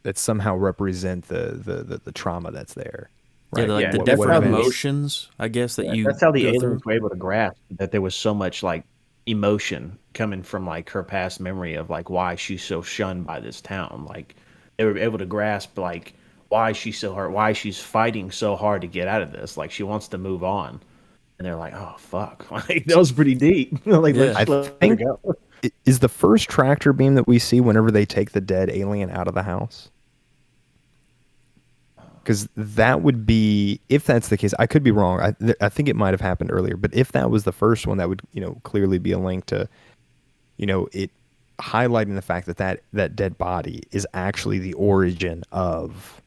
that somehow represent the trauma that's there. Yeah, Right? like Yeah, the that's different how emotions, I guess, that yeah, you that's how the go through. aliens were able to grasp that there was so much like emotion coming from like her past memory of like why she's so shunned by this town. Like they were able to grasp like why she's so hurt, why she's fighting so hard to get out of this. Like she wants to move on, and they're like, "Oh fuck!" Like that was pretty deep. Like let's Yeah. I just let her think go. is the first tractor beam that we see whenever they take the dead alien out of the house. Because that would be, if that's the case, I could be wrong. I think it might have happened earlier, but if that was the first one, that would clearly be a link to it highlighting the fact that that dead body is actually the origin of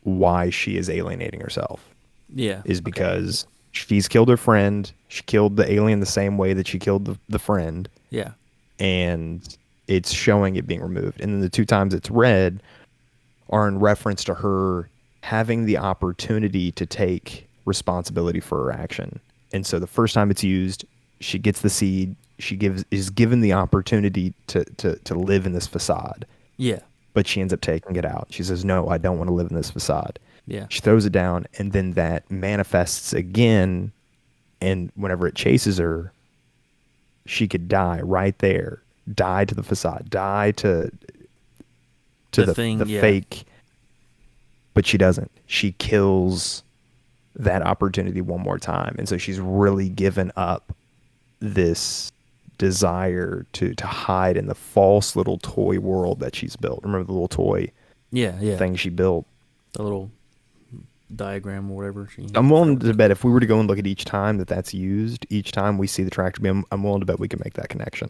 why she is alienating herself, Yeah. is because she's killed her friend. She killed the alien the same way that she killed the friend, Yeah. and it's showing it being removed. And then the two times it's red are in reference to her having the opportunity to take responsibility for her action. And so the first time it's used, she gets the seed. She is given the opportunity to live in this facade, Yeah. but she ends up taking it out. She says, "No, I don't want to live in this facade." Yeah. She throws it down, and then that manifests again. And whenever it chases her, she could die right there, die to the facade, die to The the thing, yeah. fake, but she doesn't. She kills that opportunity one more time. And so she's really given up this desire to hide in the false little toy world that she's built. Remember the little toy Yeah. thing she built? The little diagram or whatever. I'm willing to bet if we were to go and look at each time that's used, each time we see the tractor beam, I'm willing to bet we can make that connection.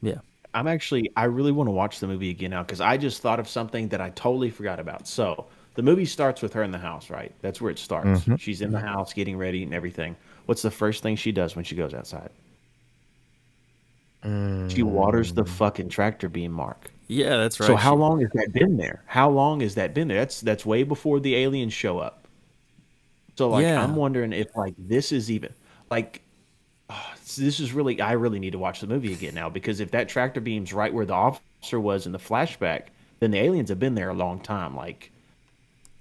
Yeah. I really want to watch the movie again now because I just thought of something that I totally forgot about. So the movie starts with her in the house, right? That's where it starts. Mm-hmm. She's in the house getting ready and everything. What's the first thing she does when she goes outside? She waters the fucking tractor beam, Mark. Yeah, that's right. So how long has that been there? How long has that been there? That's way before the aliens show up. So like Yeah. I'm wondering if like this is even like this is really I really need to watch the movie again now because if that tractor beam's right where the officer was in the flashback, then the aliens have been there a long time. Like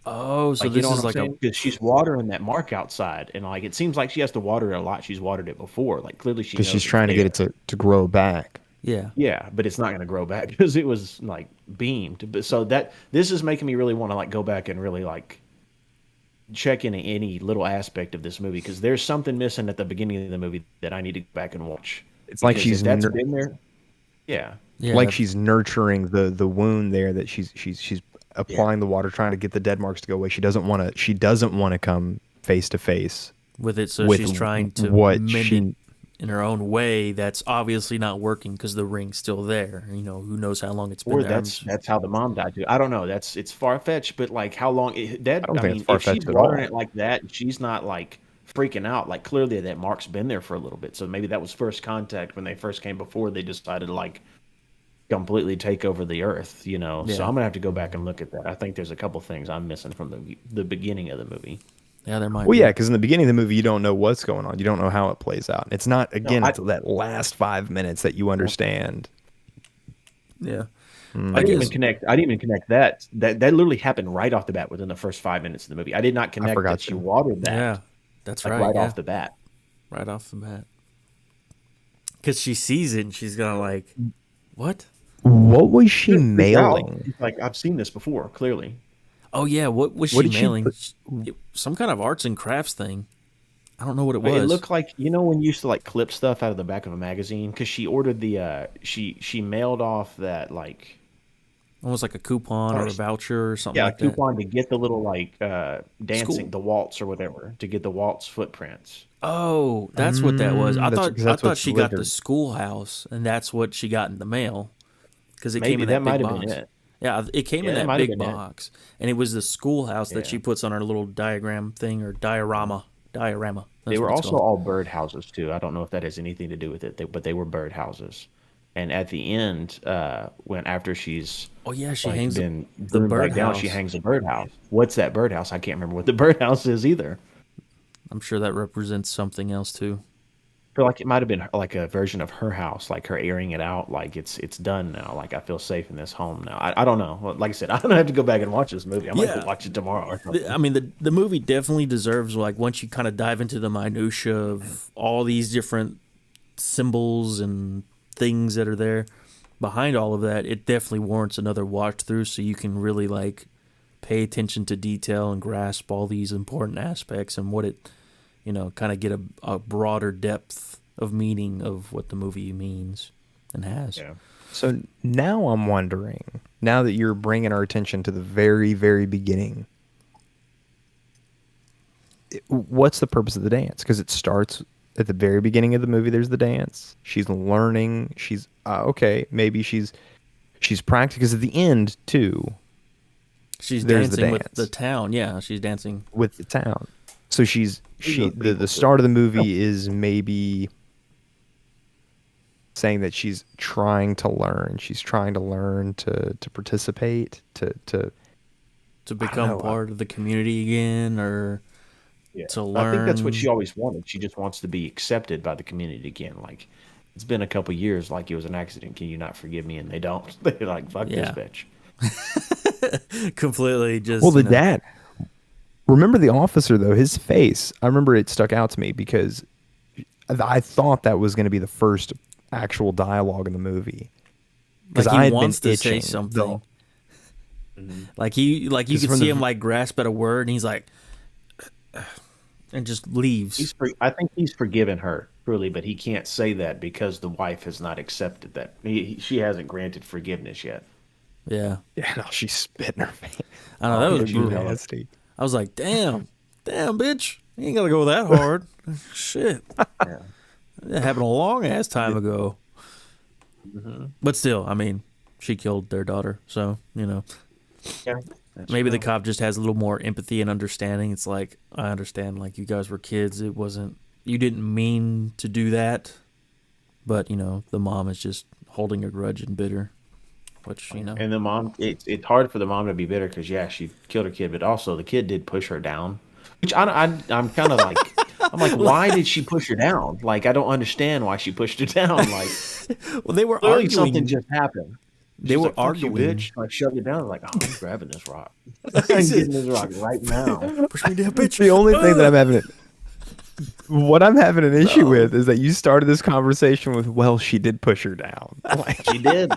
Oh, so like, this is like a because she's watering that mark outside, and like it seems like she has to water it a lot. She's watered it before, like clearly she Because knows she's it's trying to get there. it to grow back. yeah. Yeah, but it's not going to grow back because it was like beamed. But so that this is making me really want to like go back and really like check in any little aspect of this movie because there's something missing at the beginning of the movie that I need to go back and watch. It's like Because if she's that's been there. Yeah, Yeah. like she's nurturing the wound there that she's applying the water, trying to get the dead marks to go away. She doesn't want to come face to face with it, so with she's trying to what mend she it in her own way. That's obviously not working because the ring's still there. You know, who knows how long it's been or there. that's how the mom died too. I don't know. It's far fetched, but like how long that I don't I think mean, it's if she's far-fetched at watering all. it like that, she's not like freaking out. Like clearly that mark's been there for a little bit. So maybe that was first contact when they first came before they decided to like completely take over the earth, you know. So Yeah. I'm gonna have to go back and look at that. I think there's a couple things I'm missing from the beginning of the movie. Yeah, there might Well, be. yeah, because in the beginning of the movie, you don't know what's going on. You don't know how it plays out. It's not No, again until that last 5 minutes that you understand. Yeah. I didn't even connect. I didn't even connect that. That literally happened right off the bat within the first 5 minutes of the movie. I did not connect forgot that she to. watered that Yeah. That's like right. right yeah. off the bat. Right off the bat. Because she sees it and she's gonna like, what? What was she Freak out. mailing? It's like I've seen this before. Clearly, Oh yeah, what was What she did she mailing? put- Some kind of arts and crafts thing. I don't know what it but was. it looked like when you used to like clip stuff out of the back of a magazine because she ordered the she mailed off that like almost like a coupon or a voucher or something yeah, like a coupon to get the little like dancing School. the waltz or whatever to get the waltz footprints. that. Oh, that's what that was. I thought that's I thought what's she got the delivered. schoolhouse and that's what she got in the mail because it came Maybe in that that big might have box. been it. Yeah, it came Yeah, in that that might have big been it. box, and it was the schoolhouse that Yeah. she puts on her little diagram thing or diorama. Diorama. That's They were what it's also called. all bird houses too. I don't know if that has anything to do with it, but they were bird houses. And at the end, when after she's Oh yeah, she like hangs been the groomed back down, birdhouse. she hangs a birdhouse. What's that birdhouse? I can't remember what the birdhouse is either. I'm sure that represents something else too. I feel like it might have been like a version of her house, like her airing it out, like it's done now. Like I feel safe in this home now. I don't know. Like I said, I don't have to go back and watch this movie. I might Yeah. go watch it tomorrow or something. I mean, the movie definitely deserves like once you kind of dive into the minutia of all these different symbols and things that are there behind all of that. It definitely warrants another watch through, so you can really like pay attention to detail and grasp all these important aspects and what it, kind of get a broader depth of meaning of what the movie means and has. Yeah. So now I'm wondering, now that you're bringing our attention to the very, very beginning, what's the purpose of the dance? Because it starts at the very beginning of the movie. There's the dance. She's learning. She's okay. Maybe she's practicing. Because at the end too, She's There's the dancing with dance. the town. Yeah, she's dancing. with the town. So the too. start of the movie is maybe saying that she's trying to learn. She's trying to learn to participate, to To become know, part of the community again, or Yeah. to I think that's what learn. she always wanted. She just wants to be accepted by the community again. Like it's been a couple years. Like it was an accident. Can you not forgive me? And they don't. They're like, fuck Yeah. this bitch. completely just. well, the dad. Remember the officer though, his face. I remember it stuck out to me because I thought that was going to be the first actual dialogue in the movie. Like I he had been wants to say itching something. the- Like you 'Cause can from see the him like grasp at a word, and he's like, and just leaves. I think he's forgiven her truly, but he can't say that because the wife has not accepted that. She hasn't granted forgiveness yet. Yeah. Yeah, no, she spit in her face. I know, Oh, that yeah, was she was brutal. Nasty. I was like, damn, bitch. You ain't got to go that hard. Shit. Yeah. That happened a long ass time ago. Mm-hmm. But still, I mean, she killed their daughter. So, you know, Yeah, that's maybe the true. cop just has a little more empathy and understanding. It's like, I understand, like, you guys were kids. You didn't mean to do that. But, you know, the mom is just holding a grudge and bitter, which, you know. And the mom, it's hard for the mom to be bitter because yeah, she killed her kid, but also the kid did push her down, which I'm kind of like, I'm like, why did she push her down? Like, I don't understand why she pushed her down. Like, Well, they were clearly arguing. something just happened. They She's were like, "Fuck you, arguing. bitch!" Like, shoved it down. Like, oh, I'm grabbing this rock. I'm getting this rock right now. Push me down, bitch. The only thing that what I'm having an issue with is that you started this conversation with, "Well, she did push her down." Like, She did.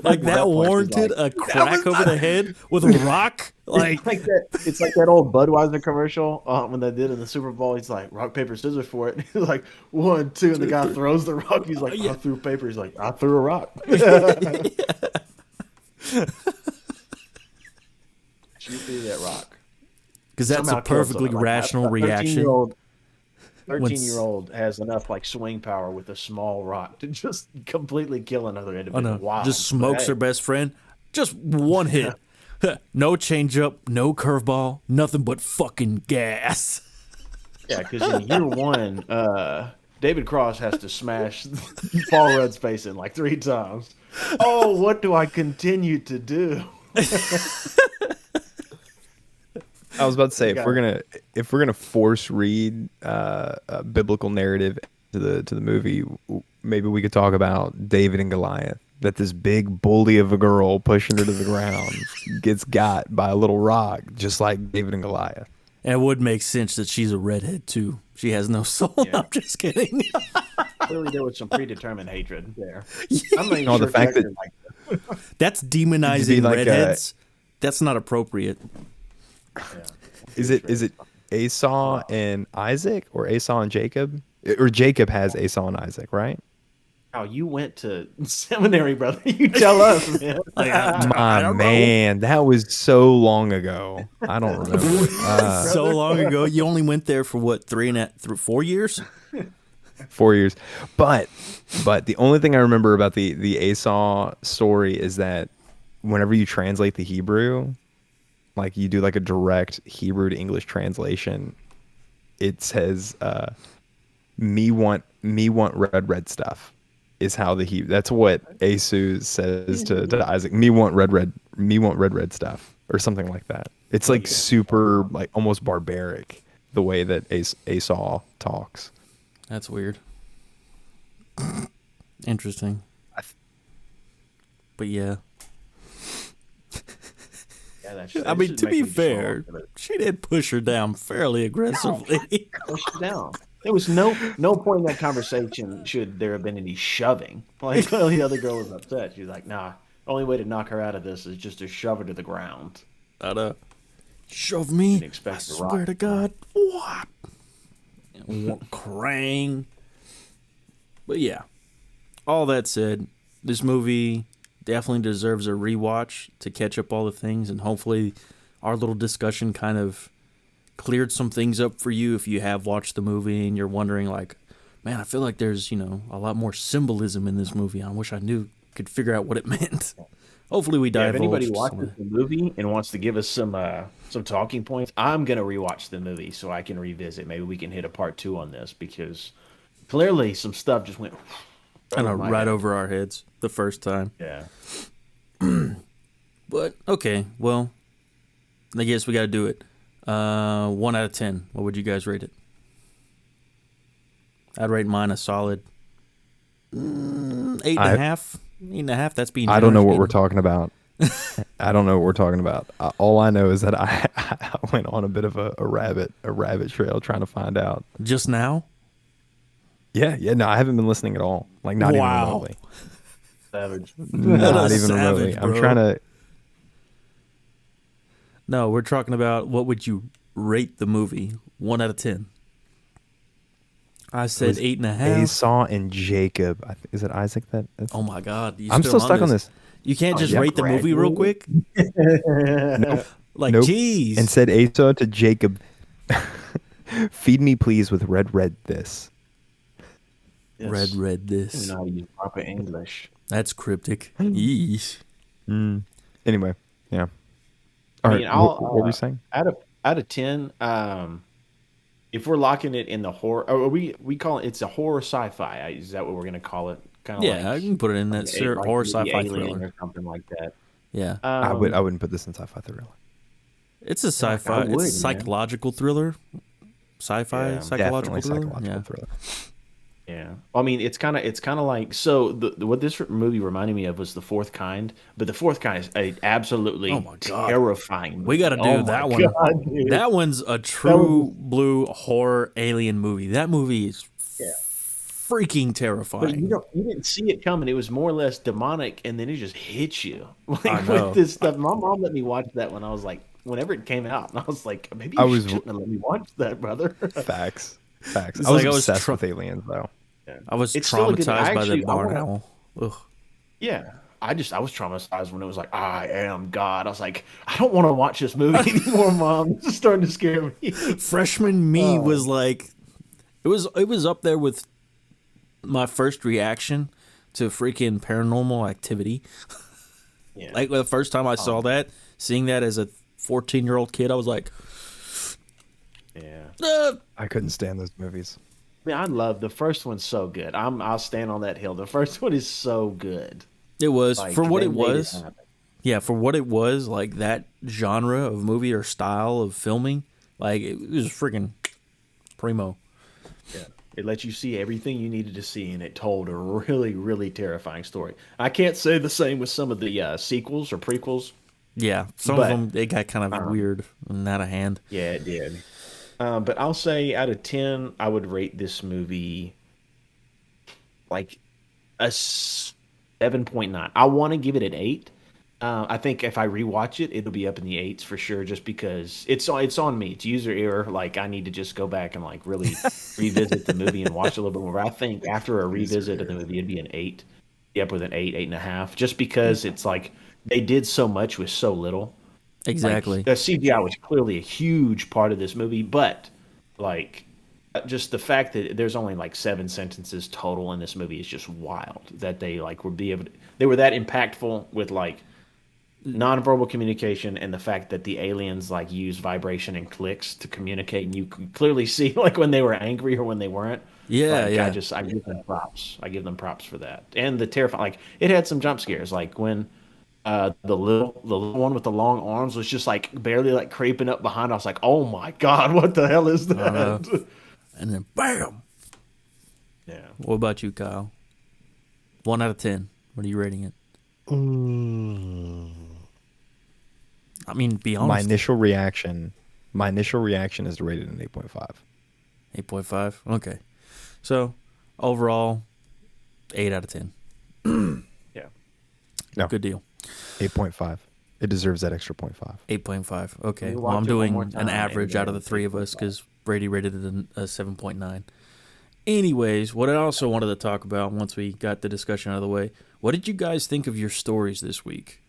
Like that warranted a crack over the head with a rock. Like, It's like that. It's like that old Budweiser commercial when they did in the Super Bowl. He's like rock paper scissors for it. He's like 1, 2, and the guy throws the rock. He's like, I threw paper. He's like, I threw a rock. She threw that rock. because that's Somehow a killed perfectly someone. Like, rational a reaction. 13-year-old has enough like swing power with a small rock to just completely kill another Oh individual. no! Wow. Just smokes her best friend. Just one hit. No changeup, no curveball, nothing but fucking gas. Yeah, because in year one, David Cross has to smash Paul Rudd's face in like 3 times. Oh, what do I continue to do? I was about to say, Okay. if we're gonna force read a biblical narrative to the movie, maybe we could talk about David and Goliath. That this big bully of a girl pushing her to the ground gets got by a little rock, just like David and Goliath. And it would make sense that she's a redhead too. She has no soul. Yeah. I'm just kidding. Clearly, there was some predetermined hatred there. I'm not even No, sure the fact if you that- actually like That's demonizing like a- redheads. That's not appropriate. that. Is it Esau and Isaac, or Esau and Jacob? Or Jacob has Esau and Isaac, right? How you went to seminary, brother? You tell us, man. My man, that was so long ago. I don't remember. So long ago. You only went there for what, 4 years? 4 years. But the only thing I remember about the Esau story is that whenever you translate the Hebrew, like you do like a direct Hebrew to English translation, it says me want red stuff is how that's what Esau says to Isaac. Me want red stuff, or something like that. It's like super, like almost barbaric the way that Esau talks. That's weird. Interesting. But yeah. Yeah, that's, I mean, to be fair, she did push her down fairly aggressively. push it down. There was no point in that conversation should there have been any shoving. Like, clearly the other girl was upset. She's like, nah, only way to knock her out of this is just to shove her to the ground. Shove me. Didn't I expect the swear rock. to God. What? Krang. But yeah. All that said, this movie definitely deserves a rewatch to catch up all the things, and hopefully our little discussion kind of cleared some things up for you if you have watched the movie and you're wondering, like, man, I feel like there's, a lot more symbolism in this movie. I wish I could figure out what it meant. Hopefully we Yeah, if divulged anybody watches the movie and wants to give us some talking points, I'm gonna rewatch the movie so I can revisit. Maybe we can hit a part 2 on this, because clearly some stuff just went I know, my right head. over our heads the first time. Yeah. But okay, well, I guess we got to do it. 1 out of 10. What would you guys rate it? I'd rate mine a solid 8.5. 8.5. That's being. I don't know what generous. we're talking about. I don't know what we're talking about. All I know is that I went on a bit of a rabbit trail trying to find out. Just now. Yeah. No, I haven't been listening at all. Like, not even Wow. remotely. Savage. Not even savage, remotely. I'm bro. trying to. No, we're talking about what would you rate the movie? 1 out of 10. I It said was 8.5. Esau and Jacob. Is it Isaac that's Oh my God, you I'm still on stuck on this. You can't just yeah. rate the movie real quick. Nope. Like, Nope. And geez. said Esau to Jacob, feed me please with red this. Yes. Red You this. know how to use proper English. That's cryptic. Yeesh. Mm. Anyway, yeah. I All right. mean, What were you I'll saying? out of 10, if we're locking it in the horror, or we call it, it's a horror sci-fi. Is that what we're gonna call it? Kind of Yeah, I like can put it in that like horror maybe sci-fi Alien thriller. or something like that. Yeah, I Um, wouldn't put this in sci-fi thriller. it's a I feel like I sci-fi. It's a would, man. psychological thriller. Sci-fi Yeah, psychological Definitely thriller. psychological Yeah. thriller. yeah. I mean, it's kind of like, so what this movie reminded me of was The Fourth Kind, but The Fourth Kind is a Oh absolutely my God. terrifying We got movie. to Oh do my that one. God, dude. That one's a That was true blue horror alien movie. That movie is yeah. freaking But terrifying. you didn't see it coming. It was more or less demonic, and then it just hits you I like with know. this stuff. My mom let me watch that when I was like, whenever it came out, and I was like, maybe I you was shouldn't have let me watch that, brother. facts. It's I was like obsessed with aliens though. Yeah. I was It's still a good. traumatized by that I barn want to. owl. Ugh. Yeah, I was traumatized when it was like, I am God. I was like, I don't want to watch this movie anymore, Mom. This is starting to scare me. Freshman me Oh, was like, it was up there with my first reaction to freaking Paranormal Activity. yeah. Like the first time I saw that, seeing that as a 14-year-old kid, I was like, Yeah. I couldn't stand those movies. I mean, I love the first one's so good. I'll stand on that hill. The first one is so good. it was Like for what they it made it was. happen. Yeah, for what it was, like that genre of movie or style of filming, like it was freaking primo. Yeah. It let you see everything you needed to see, and it told a really, really terrifying story. I can't say the same with some of the sequels or prequels, Yeah, some of but them they got kind of weird and out of hand. yeah, it did. But I'll say out of 10, I would rate this movie like a 7.9. I want to give it an 8. I think if I rewatch it, it'll be up in the eights for sure, just because it's on me. It's user error. Like I need to just go back and like really revisit the movie and watch it a little bit more. I think after a revisit of the movie, it'd be an 8. Be up with an 8, 8.5, just because it's like they did so much with so little. Like Exactly. the CGI was clearly a huge part of this movie, but like just the fact that there's only like 7 sentences total in this movie is just wild. That they like would be able to, they were that impactful with like nonverbal communication, and the fact that the aliens like use vibration and clicks to communicate, and you can clearly see like when they were angry or when they weren't. Yeah, Like yeah. I give them props. I give them props for that. And the terrifying, like it had some jump scares, like when the little one with the long arms was just like barely like creeping up behind. I was like, oh my god, what the hell is I don't know. that? And then bam. Yeah. What about you, Kyle? 1 out of 10. What are you rating it? I mean, be My honest. initial reaction is to rate it an 8.5. 8.5. Okay. So overall, 8 out of 10. Yeah. No, Good deal. 8.5. It deserves that extra 0.5. 8.5. Okay. Can we Well, I'm watch it one doing more an time average and out of the then three of us 8.5? because Brady rated it a 7.9. Anyways, what I also wanted to talk about once we got the discussion out of the way, what did you guys think of your stories this week?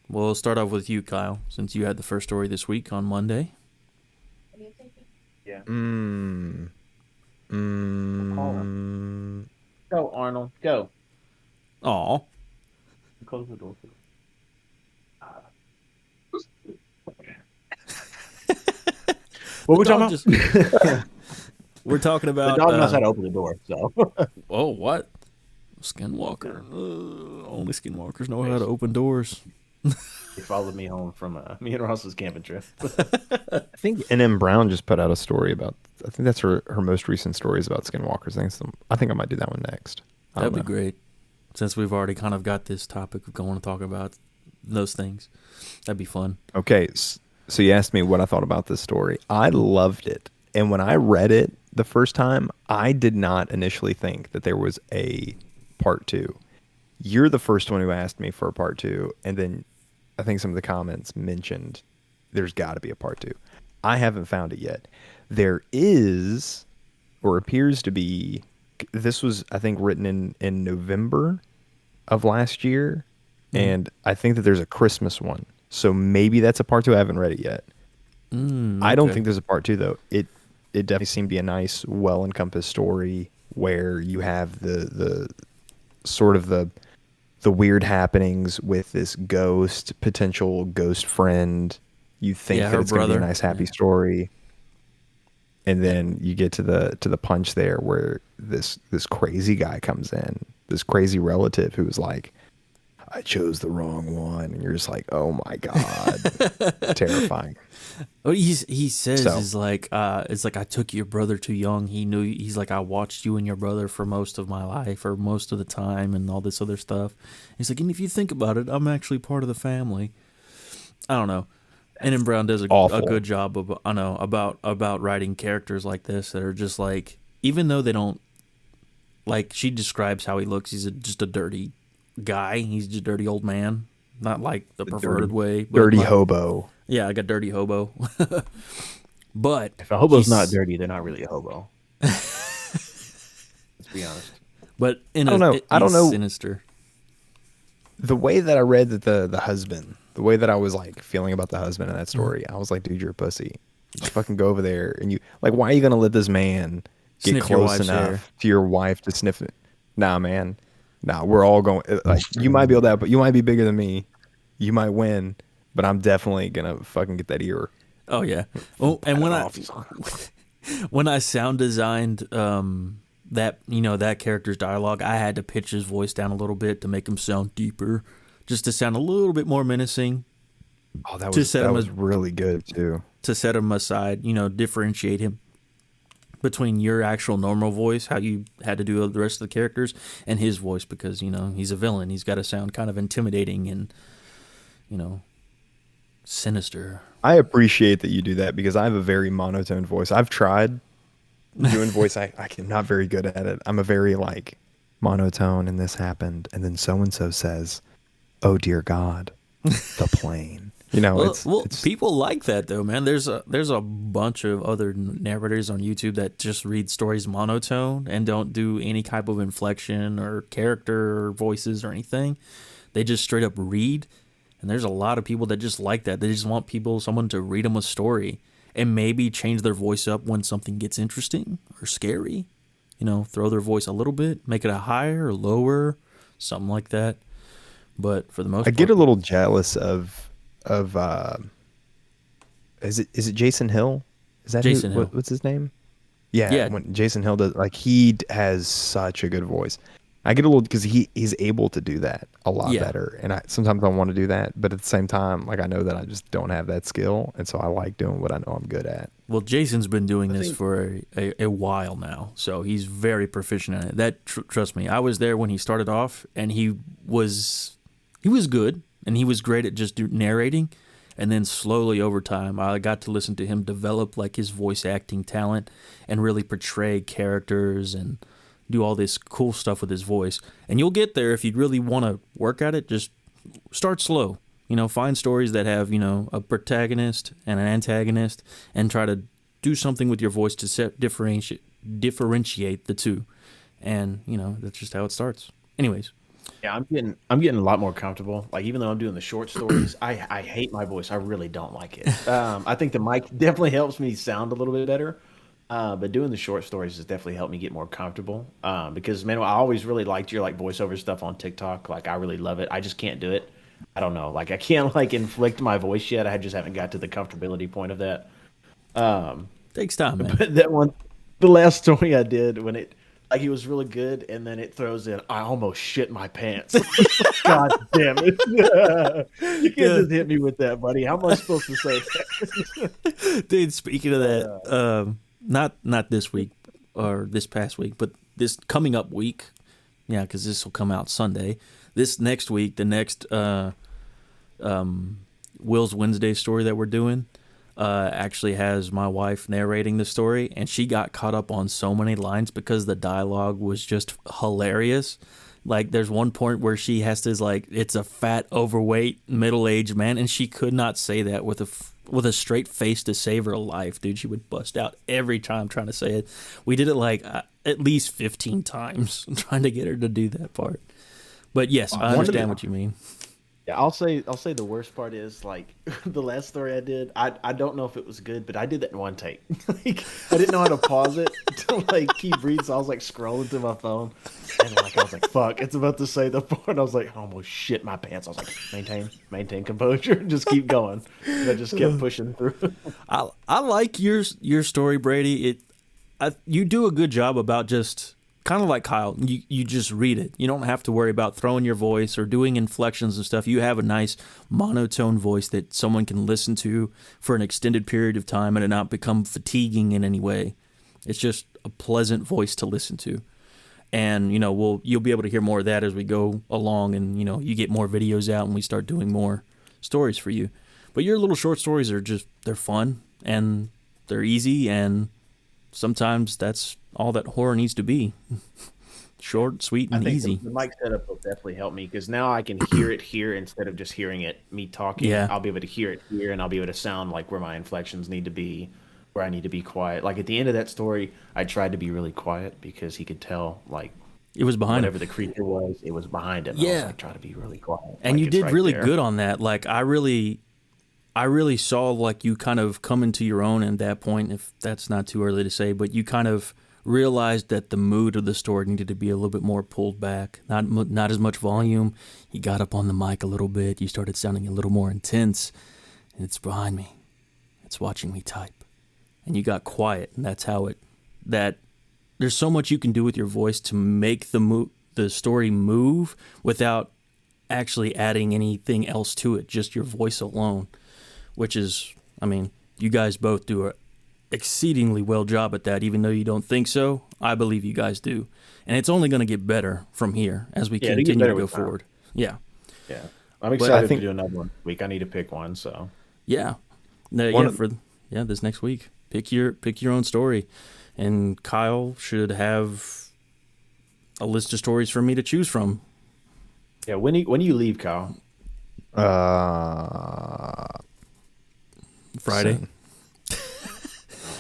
Well, we'll start off with you, Kyle, since you had the first story this week on Monday. Yeah. Mm. Mm. Go, Arnold. Go. Aw. Close the door. What we talking about? We're talking The about. dog knows how to open the door, so. Oh, what? Skinwalker. Only skinwalkers know how to open doors. He followed me home from me and Ross's camping trip. I think N.M. Brown just put out a story about. I think that's her most recent stories about skinwalkers. I think I might do that one next. I That'd don't be know. great. Since we've already kind of got this topic of going to talk about those things, that'd be fun. Okay, so you asked me what I thought about this story. I loved it, and when I read it the first time, I did not initially think that there was a part 2. You're the first one who asked me for a part 2, and then I think some of the comments mentioned there's got to be a part 2. I haven't found it yet. There is or appears to be. This was, I think, written in November of last year, Mhm. and I think that there's a Christmas one. So maybe that's a part two. I haven't read it yet. I don't Okay. think there's a part two though. It definitely seemed to be a nice, well encompassed story where you have the sort of the weird happenings with this potential ghost friend. You think Yeah, that her it's going to be a brother. nice, happy Yeah. story, and then you get to the punch there where this crazy guy comes in, this crazy relative who's like, I chose the wrong one, and you're just like, oh my god, terrifying. What he says So is like, it's like I took your brother too young. He's like I watched you and your brother for most of my life or most of the time and all this other stuff. He's like, and if you think about it, I'm actually part of the family. I don't know. And Brown does a awful. good job of I know about writing characters like this that are just like, even though they don't, like, she describes how he looks. He's just a dirty guy. He's just a dirty old man. Not like the The perverted way, but dirty like, hobo. yeah, like a dirty hobo. But If a hobo's not he's dirty, they're not really a hobo. Let's be honest. but in I don't know. I he's don't know sinister. the way that I read that the husband, the way that I was like feeling about the husband in that Mhm. story, I was like, dude, you're a pussy. You fucking go over there and you like, why are you gonna let this man get Sniff your close wife's hair. enough to your wife to sniff it? Nah, man. Nah, we're all going. Like, you might be able to, but you might be bigger than me. You might win, but I'm definitely gonna fucking get that ear. Oh yeah. Oh, and Pat it off. He's like, when I sound designed that, that character's dialogue, I had to pitch his voice down a little bit to make him sound deeper, just to sound a little bit more menacing, oh, that to was set that him was really good too. to set him aside, differentiate him between your actual normal voice, how you had to do the rest of the characters, and his voice, because he's a villain. He's got to sound kind of intimidating and you know sinister. I appreciate that you do that because I have a very monotone voice. I've tried doing voice. I'm not very good at it. I'm a very like monotone, and this happened, and then so and so says, "Oh dear God, the plane." It's People like that though, man. There's a bunch of other narrators on YouTube that just read stories monotone and don't do any type of inflection or character or voices or anything. They just straight up read, and there's a lot of people that just like that. They just want someone to read them a story and maybe change their voice up when something gets interesting or scary. Throw their voice a little bit, make it a higher or lower, something like that. But for the I most get part, a little jealous of is it Jason Hill? Is that Jason Hill. what's his name? Yeah, Yeah, when Jason Hill does, like, has such a good voice. I get a little because he's able to do that a lot yeah. better, and sometimes I want to do that, but at the same time, like, I know that I just don't have that skill, and so I like doing what I know I'm good at. Well, Jason's been doing I this think for a while now, so he's very proficient in it. Trust me, I was there when he started off, and he was good, and he was great at just narrating. And then slowly over time, I got to listen to him develop like his voice acting talent and really portray characters and do all this cool stuff with his voice. And you'll get there if you really want to work at it. Just start slow. Find stories that have, a protagonist and an antagonist, and try to do something with your voice to differentiate the two. And, that's just how it starts. Anyways, yeah, I'm getting a lot more comfortable. Like, even though I'm doing the short stories, I hate my voice. I really don't like it. I think the mic definitely helps me sound a little bit better. But doing the short stories has definitely helped me get more comfortable. Because, man, I always really liked your like voiceover stuff on TikTok. Like, I really love it. I just can't do it. I don't know. Like, I can't like inflict my voice yet. I just haven't got to the comfortability point of that. Um, takes time, man. but that one, the last story I did when it like he was really good, and then it throws in, I almost shit my pants. God damn it! You can't just hit me with that, buddy. How am I supposed to say that? Dude, speaking of that, not this week or this past week, but this coming up week, yeah, because this will come out Sunday. This next week, the next Will's Wednesday story that we're doing actually has my wife narrating the story, and she got caught up on so many lines because the dialogue was just hilarious. Like, there's one point where she has to, like, it's a fat, overweight, middle-aged man, and she could not say that with with a straight face to save her life, dude. She would bust out every time trying to say it. We did it like at least 15 times trying to get her to do that part. But yes, I understand what you mean. Yeah, I'll say the worst part is like the last story I did. I don't know if it was good, but I did that in one take. Like I didn't know how to pause it to like keep reading, so I was like scrolling through my phone, and like I was like, "Fuck!" It's about to say the part. I was like, I almost shit my pants. I was like, maintain composure, just keep going. And I just kept pushing through. I like your story, Brady. You do a good job about just kind of like Kyle. You just read it. You don't have to worry about throwing your voice or doing inflections and stuff. You have a nice monotone voice that someone can listen to for an extended period of time and it not become fatiguing in any way. It's just a pleasant voice to listen to. And you'll be able to hear more of that as we go along, and you get more videos out and we start doing more stories for you. But your little short stories they're fun and they're easy, and sometimes that's all that horror needs to be. Short, sweet, and easy. The mic setup will definitely help me because now I can hear it here instead of just hearing it me talking. Yeah. I'll be able to hear it here, and I'll be able to sound like where my inflections need to be, where I need to be quiet. Like at the end of that story, I tried to be really quiet because he could tell like it was behind whatever him. the creature was, it was behind him. Yeah. I was like, try to be really quiet. And like, you it's did right really there. good on that. Like I really saw like you kind of come into your own at that point, if that's not too early to say, but you kind of realized that the mood of the story needed to be a little bit more pulled back, not as much volume. You got up on the mic a little bit. You started sounding a little more intense, and it's behind me. It's watching me type. And you got quiet, and that's how that there's so much you can do with your voice to make the story move without actually adding anything else to it, just your voice alone, which is, you guys both do a exceedingly well job at that, even though you don't think so. I believe you guys do. And it's only going to get better from here as we continue to go forward. Yeah. Yeah. I'm excited to do another one this week. I need to pick one, so. Yeah. This next week. Pick your own story. And Kyle should have a list of stories for me to choose from. Yeah, when do you leave, Kyle? Friday.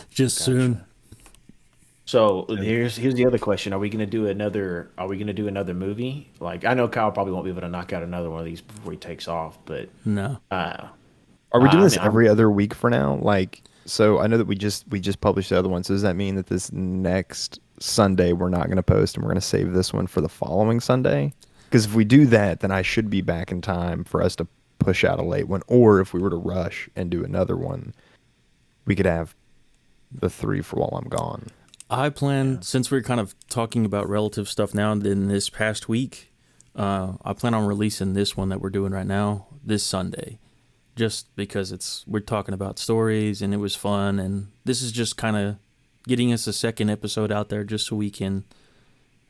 Just soon. So here's the other question: Are we gonna do another movie? Like I know Kyle probably won't be able to knock out another one of these before he takes off, but no. Are we doing this every other week for now? Like, so I know that we just published the other one. So does that mean that this next Sunday we're not going to post and we're going to save this one for the following Sunday? Because if we do that, then I should be back in time for us to push out a late one. Or if we were to rush and do another one, we could have the 3 for while I'm gone. I plan, since we're kind of talking about relative stuff now, and then this past week, I plan on releasing this one that we're doing right now this Sunday, just because we're talking about stories and it was fun, and this is just kind of getting us a second episode out there just so we can,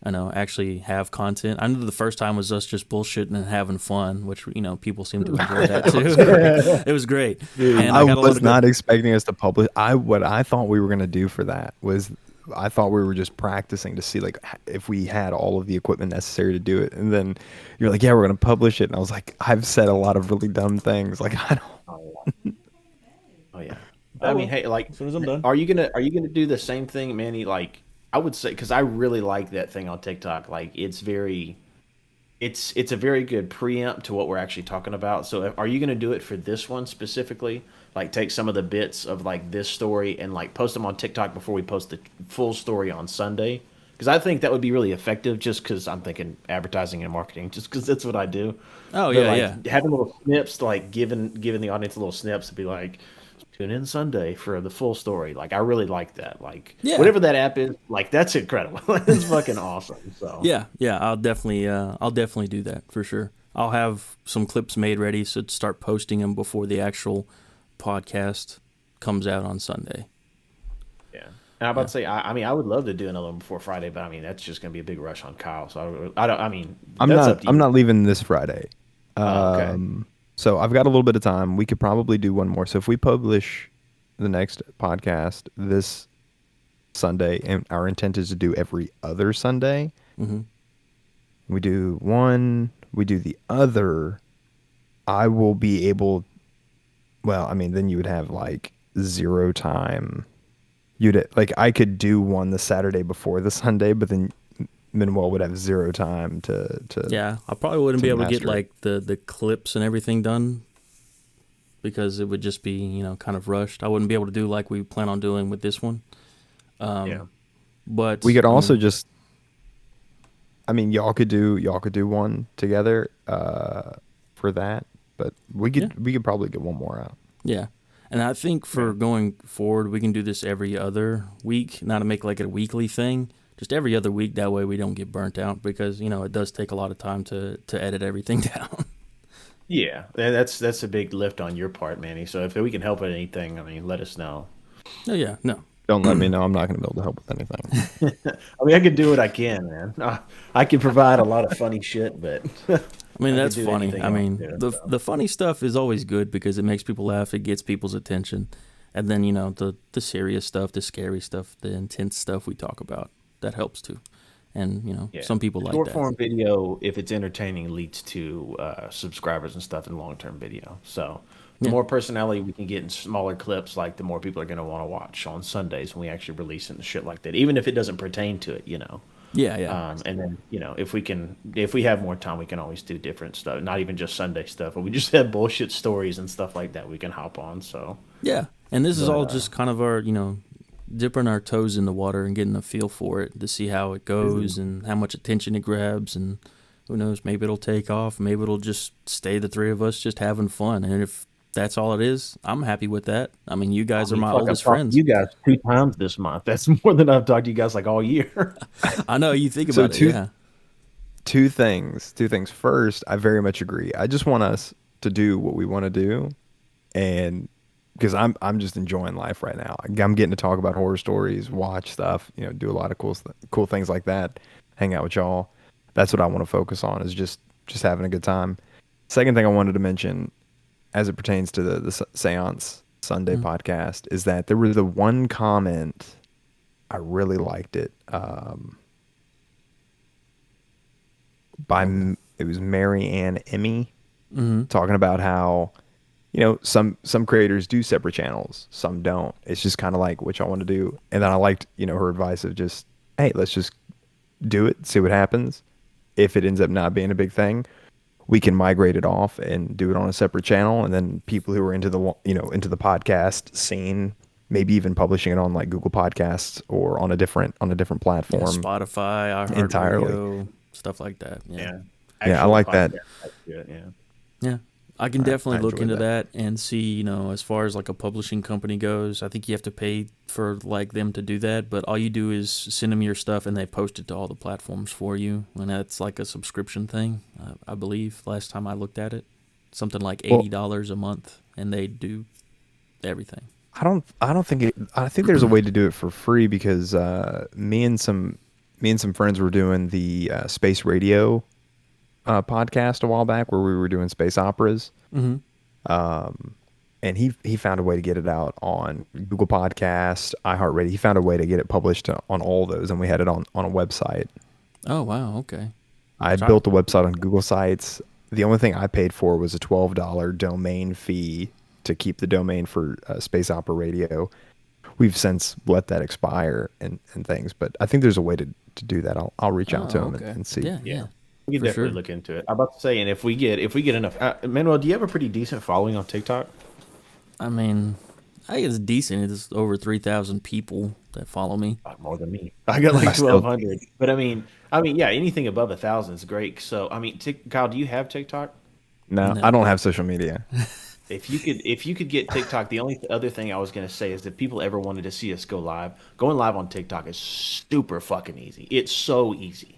actually have content. I know the first time was us just bullshitting and having fun, which, people seem to enjoy that too. It was great. Dude, and I was not expecting us to publish. What I thought we were going to do for that was I thought we were just practicing to see like if we had all of the equipment necessary to do it. And then you're like, yeah, we're going to publish it. And I was like, I've said a lot of really dumb things. Like, I don't. Oh yeah. I mean, hey, like, as soon as I'm done. Are you gonna do the same thing, Manny? Like, I would say, because I really like that thing on TikTok. Like, it's a very good preempt to what we're actually talking about. So, are you gonna do it for this one specifically? Like, take some of the bits of like this story and like post them on TikTok before we post the full story on Sunday? Because I think that would be really effective. Just because I'm thinking advertising and marketing, just because that's what I do. Oh But, yeah, like, yeah. having little snips, like giving the audience little snips to be like, tune in Sunday for the full story. Like, I really like that. Like, whatever that app is, like, that's incredible. It's fucking awesome. So Yeah, I'll definitely do that for sure. I'll have some clips made ready, so to start posting them before the actual podcast comes out on Sunday. yeah. And I'm about to say, I mean, I would love to do another one before Friday, but I mean, that's just gonna be a big rush on Kyle. So I don't. I mean, I'm that's not. up to you. I'm not leaving this Friday. Okay. So I've got a little bit of time. We could probably do one more. So if we publish the next podcast this Sunday, and our intent is to do every other Sunday, we do one, we do the other, I will be able, Well, I mean, then you would have like zero time. You'd like I could do one the Saturday before the Sunday, but then Minwell would have zero time Yeah, I probably wouldn't to be able to get master it. like the clips and everything done because it would just be, kind of rushed. I wouldn't be able to do like we plan on doing with this one. Yeah. But We could I also mean, just, I mean, y'all could do one together for that, but yeah, we could probably get one more out. yeah. And I think Yeah. for going forward, we can do this every other week, not to make like it a weekly thing. Just every other week. That way we don't get burnt out because it does take a lot of time to edit everything down. Yeah, and that's a big lift on your part, Manny. So if we can help with anything, I mean, let us know. Oh yeah, no. Don't let me know. I'm not going to be able to help with anything. I mean, I can do what I can, man. I can provide a lot of funny shit, but I mean, I can that's do funny. anything I else mean, too. So. the funny stuff is always good because it makes people laugh. It gets people's attention, and then the serious stuff, the scary stuff, the intense stuff we talk about that helps too. And Yeah, some people like short that. form video, if it's entertaining, leads to subscribers and stuff in long term video. So the Yeah, more personality we can get in smaller clips, like the more people are going to want to watch on Sundays when we actually release it and shit like that, even if it doesn't pertain to it. yeah, yeah, And then if we have more time, we can always do different stuff, not even just Sunday stuff, but we just have bullshit stories and stuff like that we can hop on. So, yeah. And this is but all just kind of our dipping our toes in the water and getting a feel for it to see how it goes and how much attention it grabs, and who knows, maybe it'll take off, maybe it'll just stay the three of us just having fun, and if that's all it is, I'm happy with that. I mean, you I guys are mean, my fuck, I've oldest talked to friends. you guys 2 times this month. That's more than I've talked to you guys like all year. I know you think So about it. Yeah, two things. Two things. First, I very much agree. I just want us to do what we want to do, and because I'm just enjoying life right now. I'm getting to talk about horror stories, watch stuff, do a lot of cool things like that, hang out with y'all. That's what I want to focus on is just having a good time. Second thing I wanted to mention, as it pertains to the Seance Sunday mm, podcast, is that there was the one comment I really liked it. It was Mary Ann Emmy mm-hmm. talking about how some creators do separate channels, some don't. It's just kind of like what y'all want to do. And then I liked her advice of just, hey, let's just do it, see what happens. If it ends up not being a big thing, we can migrate it off and do it on a separate channel, and then people who are into the podcast scene, maybe even publishing it on like Google Podcasts or on a different Yeah, platform Spotify, entirely. iHeartRadio, stuff like that. Yeah. Yeah, Yeah, I actual like that. podcast. That's good, yeah. Yeah, I can I definitely look enjoyed into that. that and see, as far as like a publishing company goes, I think you have to pay for like them to do that, but all you do is send them your stuff and they post it to all the platforms for you, and that's like a subscription thing, I believe. Last time I looked at it, something like Well, $80 a month, and they do everything. I think there's a way to do it for free because me and some friends were doing the space radio podcast a while back where we were doing space operas. Mm-hmm. And he found a way to get it out on Google Podcast, iHeartRadio. He found a way to get it published on all those, and we had it on a website. Oh wow, okay. I had So built a website on Google Sites. The only thing I paid for was a $12 domain fee to keep the domain for Space Opera Radio. We've since let that expire and things, but I think there's a way to do that. I'll reach out to oh him okay, and see. yeah, Yeah, yeah, we can for definitely sure. look into it. I'm about to say, and if we get enough, Manuel, do you have a pretty decent following on TikTok? I mean, I think it's decent. It's over 3,000 people that follow me. More than me. I got like I still 1,200. But yeah, anything above 1,000 is great. So I mean, Kyle, do you have TikTok? No, I No. don't have social media. If you could get TikTok, the only other thing I was gonna say is if people ever wanted to see us go live, going live on TikTok is super fucking easy. It's so easy.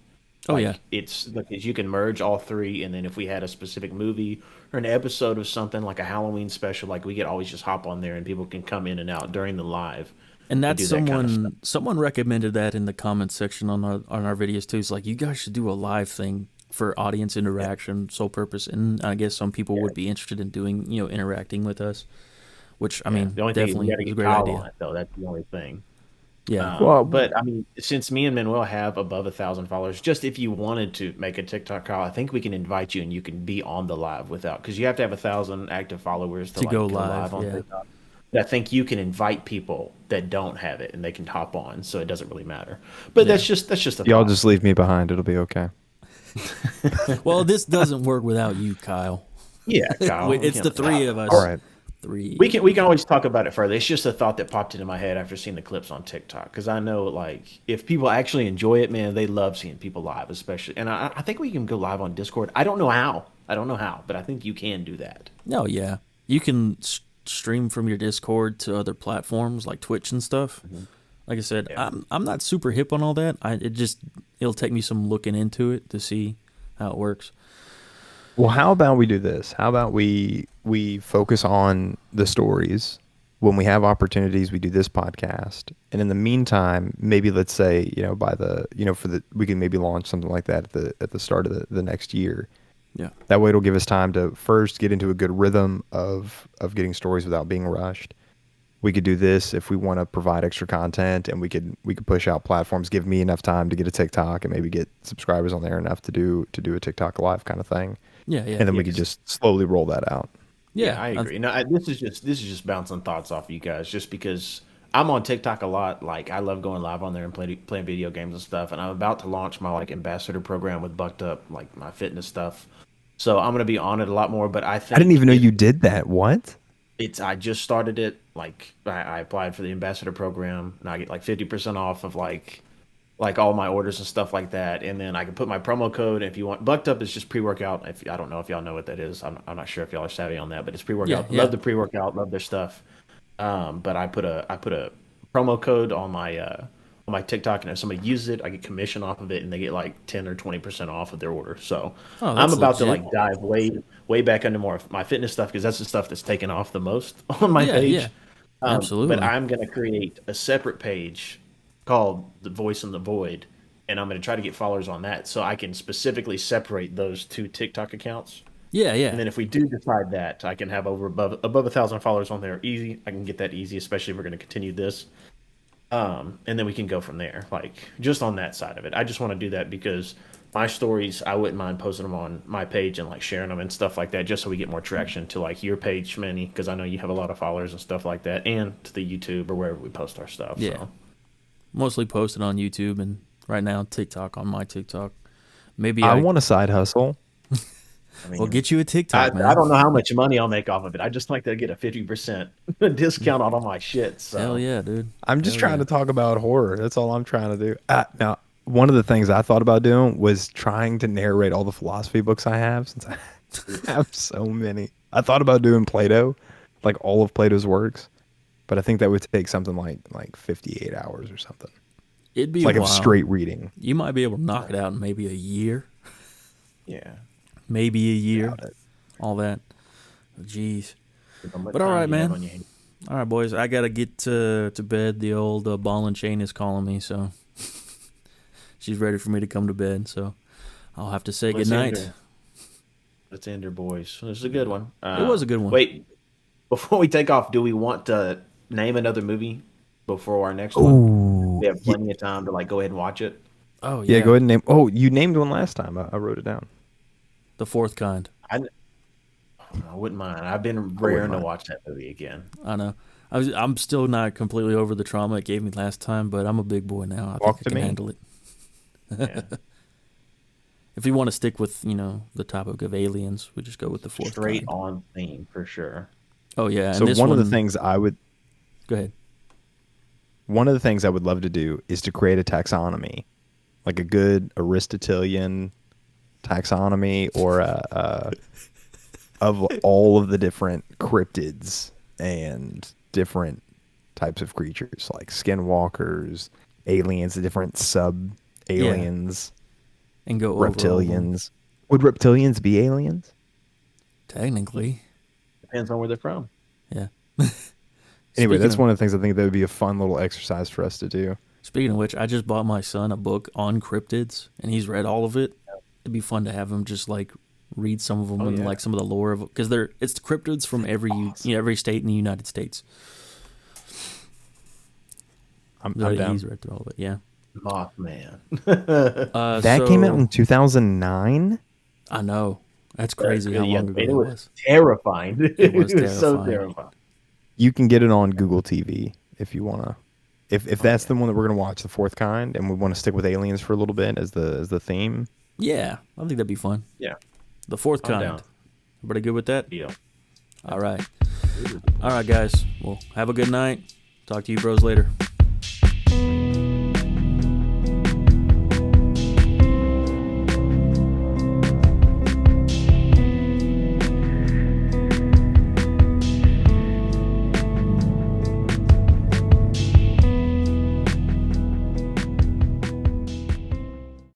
Oh yeah. Like it's because you can merge all three, and then if we had a specific movie or an episode of something like a Halloween special, like we could always just hop on there and people can come in and out during the live And and that's do that kind of stuff. someone recommended that in the comments section on our videos too. It's like you guys should do a live thing for audience interaction, sole purpose, and I guess some people Yeah, would be interested in doing interacting with us, which I yeah. mean The only thing is we definitely got to is a get great Kyle on idea. it though. That's the only thing. Yeah. Well, But I mean, since me and Manuel have above 1,000 followers, just if you wanted to make a TikTok call, I think we can invite you and you can be on the live without, because you have to have 1,000 active followers to To go like go live, live on yeah. TikTok. But I think you can invite people that don't have it and they can hop on, so it doesn't really matter. But Yeah. that's just a y'all thought. just leave me behind. It'll be okay. Well, this doesn't work without you, Kyle. Yeah, Kyle. We It's the can't, three of All us. right. Three. we can always talk about it further. It's just a thought that popped into my head after seeing the clips on TikTok. Because I know, like, if people actually enjoy it, man, they love seeing people live, especially. And I think we can go live on Discord. I don't know how. But I think you can do that. No, yeah. You can stream from your Discord to other platforms like Twitch and stuff. Like I said, Yeah. I'm not super hip on all that. It'll take me some looking into it to see how it works. Well, how about we do this? How about we focus on the stories when we have opportunities? We do this podcast, and in the meantime, maybe let's say by the for the we can maybe launch something like that at the start of the next year. Yeah. That way, it'll give us time to first get into a good rhythm of getting stories without being rushed. We could do this if we want to provide extra content, and we could push out platforms. Give me enough time to get a TikTok and maybe get subscribers on there enough to do a TikTok live kind of thing. Yeah, yeah. And then we Yeah, could 'cause- just slowly roll that out. Yeah, I agree. No, this is just bouncing thoughts off of you guys, just because I'm on TikTok a lot. Like, I love going live on there and playing video games and stuff. And I'm about to launch my like ambassador program with Bucked Up, like my fitness stuff. So I'm gonna be on it a lot more. But I think I didn't even know you did that. What? I just started it. Like, I applied for the ambassador program, and I get like 50% off of like all my orders and stuff like that. And then I can put my promo code. If you want, Bucked Up is just pre-workout. If I don't know if y'all know what that is, I'm not sure if y'all are savvy on that, but it's pre-workout. Yeah, yeah. Love the pre-workout, love their stuff. But I put a promo code on my TikTok, and if somebody uses it, I get commission off of it, and they get like 10 or 20% off of their order. So Oh, I'm that's about to legit. like dive way back into more of my fitness stuff, because that's the stuff that's taken off the most on my Yeah, page. yeah. Absolutely. But I'm going to create a separate page called The Voice in the Void, and I'm going to try to get followers on that so I can specifically separate those two TikTok accounts. Yeah, yeah. And then if we do decide that, I can have above 1,000 followers on there easy. I can get that easy, especially if we're going to continue this. And then we can go from there, like just on that side of it. I just want to do that because my stories, I wouldn't mind posting them on my page and like sharing them and stuff like that, just so we get more traction to like your page, Shmeny, because I know you have a lot of followers and stuff like that, and to the YouTube or wherever we post our stuff. Yeah. So. Mostly posted on YouTube and right now TikTok on my TikTok. Maybe I want a side hustle. I mean, we'll get you a TikTok, man. I don't know how much money I'll make off of it. I just like to get a 50% discount on all my shit. So. Hell yeah, dude. I'm just Hell trying yeah. to talk about horror. That's all I'm trying to do. Now, one of the things I thought about doing was trying to narrate all the philosophy books I have, since I have so many. I thought about doing Plato, like all of Plato's works, but I think that would take something like 58 hours or something. It'd be It's like a of while. straight reading. You might be able to knock it out in maybe a year. Yeah. Maybe a year. Doubt it. All that. Jeez. But But all right, man. All right, boys. I gotta get to bed. The old ball and chain is calling me, so she's ready for me to come to bed. So I'll have to say goodnight. Let's end her, boys. This is a good one. It was a good one. Wait, before we take off, do we want to name another movie before our next one? We have plenty of time to like go ahead and watch it. Oh yeah. Yeah, go ahead and name. Oh, you named one last time. I wrote it down. The fourth kind. I wouldn't mind. I've been raring to watch that movie again. I know. I'm still not completely over the trauma it gave me last time, but I'm a big boy now. I Talk think I to can me. handle it. Yeah. If you want to stick with, the topic of aliens, we just go with the fourth Straight kind. on theme for sure. Oh yeah. So And this one of the things I would Go ahead. one of the things I would love to do is to create a taxonomy, like a good Aristotelian taxonomy, or of all of the different cryptids and different types of creatures, like skinwalkers, aliens, the different sub aliens, And go over all of them. reptilians. Would reptilians be aliens? Technically, Depends on where they're from. yeah. Anyway, Speaking that's of- one of the things I think that would be a fun little exercise for us to do. Speaking of which, I just bought my son a book on cryptids, and he's read all of it. It'd be fun to have him just like read some of them and yeah. like some of the lore of it, because it's the cryptids from every state in the United States. I'm Right, down. he's right through all of it. Yeah. Mothman. That came out in 2009. I know. That's crazy how long ago it that was was. terrifying. It was so terrifying. terrifying. You can get it on Google TV if you wanna. If that's the one that we're gonna watch, The Fourth Kind, and we want to stick with aliens for a little bit as the theme. Yeah, I think that'd be fun. Yeah. The Fourth I'm Kind. down. Everybody good with that? Deal. All right. All right, guys. Well, have a good night. Talk to you bros later.